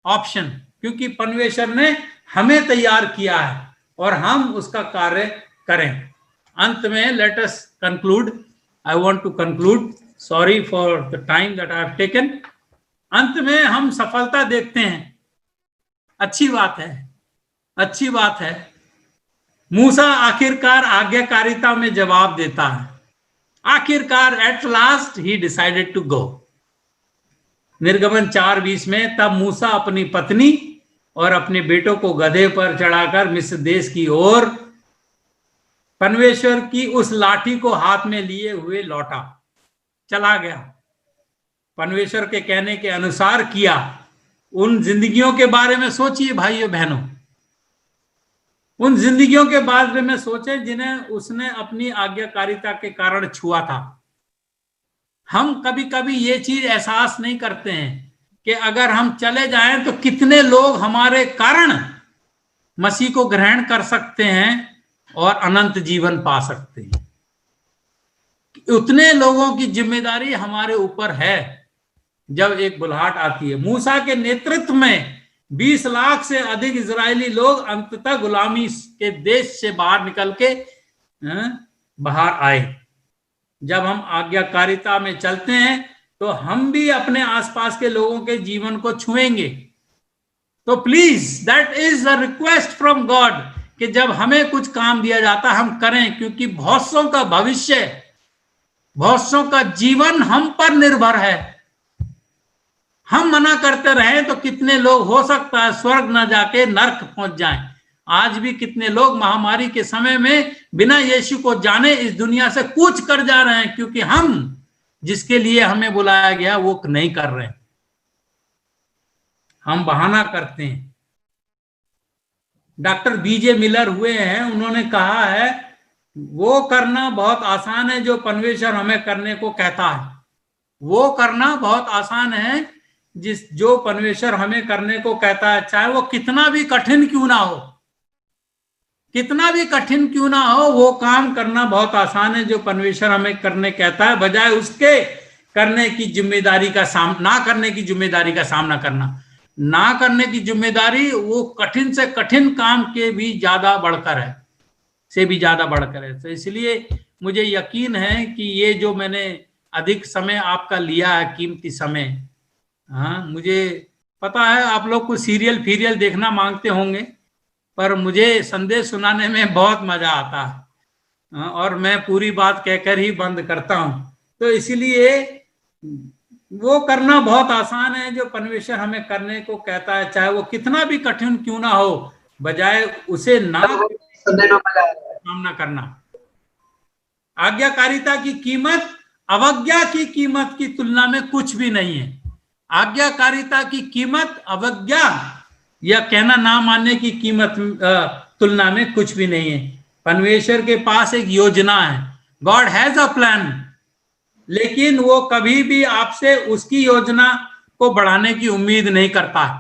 option, क्योंकि परमेश्वर ने हमें तैयार किया है और हम उसका कार्य करें। अंत में let us conclude, I want to conclude, sorry for the time that I have taken. अंत में हम सफलता देखते हैं, अच्छी बात है, अच्छी बात है। मूसा आखिरकार आज्ञाकारिता में जवाब देता है, आखिरकार at last he decided to go. निर्गमन 4:20 में तब मूसा अपनी पत्नी और अपने बेटों को गधे पर चढ़ाकर मिस्र देश की ओर परमेश्वर की उस लाठी को हाथ में लिए हुए लौटा, चला गया। परमेश्वर के कहने के अनुसार किया। उन जिंदगियों के बारे में सोचिए भाइयों बहनों, उन जिंदगियों के बारे में सोचे जिन्हें उसने अपनी आज्ञाकारिता के कारण छुआ था। हम कभी कभी ये चीज एहसास नहीं करते हैं कि अगर हम चले जाएं तो कितने लोग हमारे कारण मसीह को ग्रहण कर सकते हैं और अनंत जीवन पा सकते हैं। उतने लोगों की जिम्मेदारी हमारे ऊपर है जब एक बुलाहट आती है। मूसा के नेतृत्व में 20 लाख से अधिक इजरायली लोग अंततः गुलामी के देश से बाहर निकल के बाहर आए। जब हम आज्ञाकारिता में चलते हैं तो हम भी अपने आसपास के लोगों के जीवन को छुएंगे। तो please that is a request from God कि जब हमें कुछ काम दिया जाता हम करें, क्योंकि बहुत सौ का भविष्य, बहुत सौ का जीवन हम पर निर्भर है। हम मना करते रहें तो कितने लोग हो सकता है स्वर्ग न जाके नर्क पहुंच जाएं। आज भी कितने लोग महामारी के समय में बिना यीशु को जाने इस दुनिया से कूच कर जा रहे हैं, क्योंकि हम जिसके लिए हमें बुलाया गया वो नहीं कर रहे हैं, हम बहाना करते हैं। डॉक्टर बीजे मिलर हुए हैं, उन्होंने कहा है वो करना बहुत आसान है जो परमेश्वर हमें करने को कहता है। वो करना बहुत आसान है जो परमेश्वर हमें करने को कहता है, चाहे वो कितना भी कठिन क्यों ना हो, कितना भी कठिन क्यों ना हो, वो काम करना बहुत आसान है जो परमेश्वर हमें करने कहता है, बजाय उसके करने की जिम्मेदारी का ना करने की जिम्मेदारी का सामना करना। ना करने की जिम्मेदारी वो कठिन से कठिन काम के भी ज्यादा बढ़कर है, से भी ज्यादा बढ़कर है। तो इसलिए मुझे यकीन है कि ये जो मैंने अधिक समय आपका लिया है, कीमती समय, हाँ मुझे पता है आप लोग को सीरियल फीरियल देखना मांगते होंगे, पर मुझे संदेश सुनाने में बहुत मजा आता है और मैं पूरी बात कहकर ही बंद करता हूं। तो इसलिए वो करना बहुत आसान है जो परमेश्वर हमें करने को कहता है, चाहे वो कितना भी कठिन क्यों ना हो, बजाय उसे ना सामना करना। आज्ञाकारिता की कीमत अवज्ञा की कीमत की तुलना में कुछ भी नहीं है। आज्ञाकारिता की कीमत अवज्ञा या कहना ना मानने की कीमत तुलना में कुछ भी नहीं है। परमेश्वर के पास एक योजना है, गॉड हैज अ प्लान, लेकिन वो कभी भी आपसे उसकी योजना को बढ़ाने की उम्मीद नहीं करता है।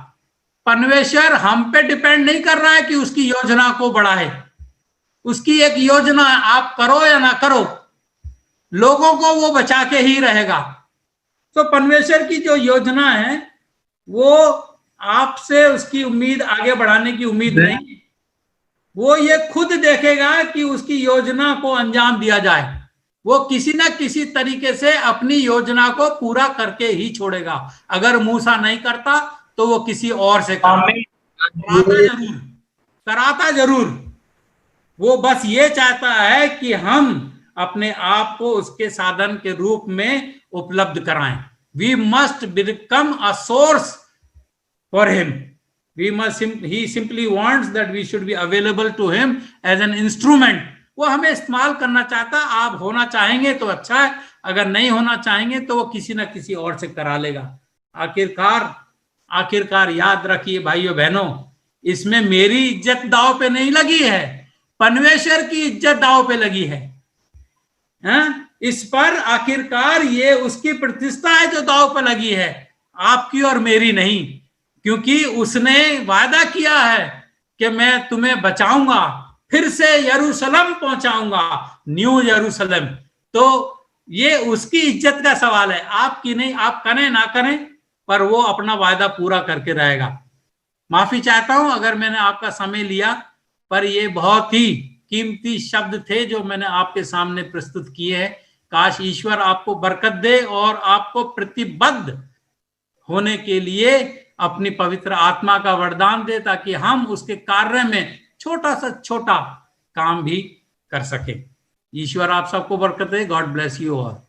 परमेश्वर हम पे डिपेंड नहीं कर रहा है कि उसकी योजना को बढ़ाए। उसकी एक योजना है, आप करो या ना करो, लोगों को वो बचा के ही रहेगा। तो परमेश्वर की जो योजना है वो आपसे उसकी उम्मीद आगे बढ़ाने की उम्मीद नहीं है, वो ये खुद देखेगा कि उसकी योजना को अंजाम दिया जाए। वो किसी ना किसी तरीके से अपनी योजना को पूरा करके ही छोड़ेगा। अगर मूसा नहीं करता तो वो किसी और से कराता जरूर। वो बस ये चाहता है कि हम अपने आप को उसके साधन के रूप में उपलब्ध कराएं। We must become a source for him. He simply wants that we should be available to him as an instrument. वो हमें इस्तेमाल करना चाहता। आप होना चाहेंगे तो अच्छा है, अगर नहीं होना चाहेंगे तो वो किसी ना किसी और से करा लेगा। आखिरकार याद रखिए भाइयों बहनों, इसमें मेरी इज्जत दांव पे नहीं लगी है, परमेश्वर की इज्जत दांव पे लगी है। इस पर आखिरकार ये उसकी प्रतिष्ठा है जो दांव पे लगी है, आपकी और मेरी नहीं, क्योंकि उसने वादा किया है कि मैं तुम्हें बचाऊंगा, फिर से यरूशलेम पहुंचाऊंगा, न्यू यरूशलेम। तो ये उसकी इज्जत का सवाल है, आपकी नहीं। आप करें ना करें, पर वो अपना वायदा पूरा करके रहेगा। माफी चाहता हूं अगर मैंने आपका समय लिया, पर ये बहुत ही कीमती शब्द थे जो मैंने आपके सामने प्रस्तुत किए हैं। काश ईश्वर आपको बरकत दे और आपको प्रतिबद्ध होने के लिए अपनी पवित्र आत्मा का वरदान दे, ताकि हम उसके कार्य में छोटा सा छोटा काम भी कर सके। ईश्वर आप सबको बरकत दे। God bless you all.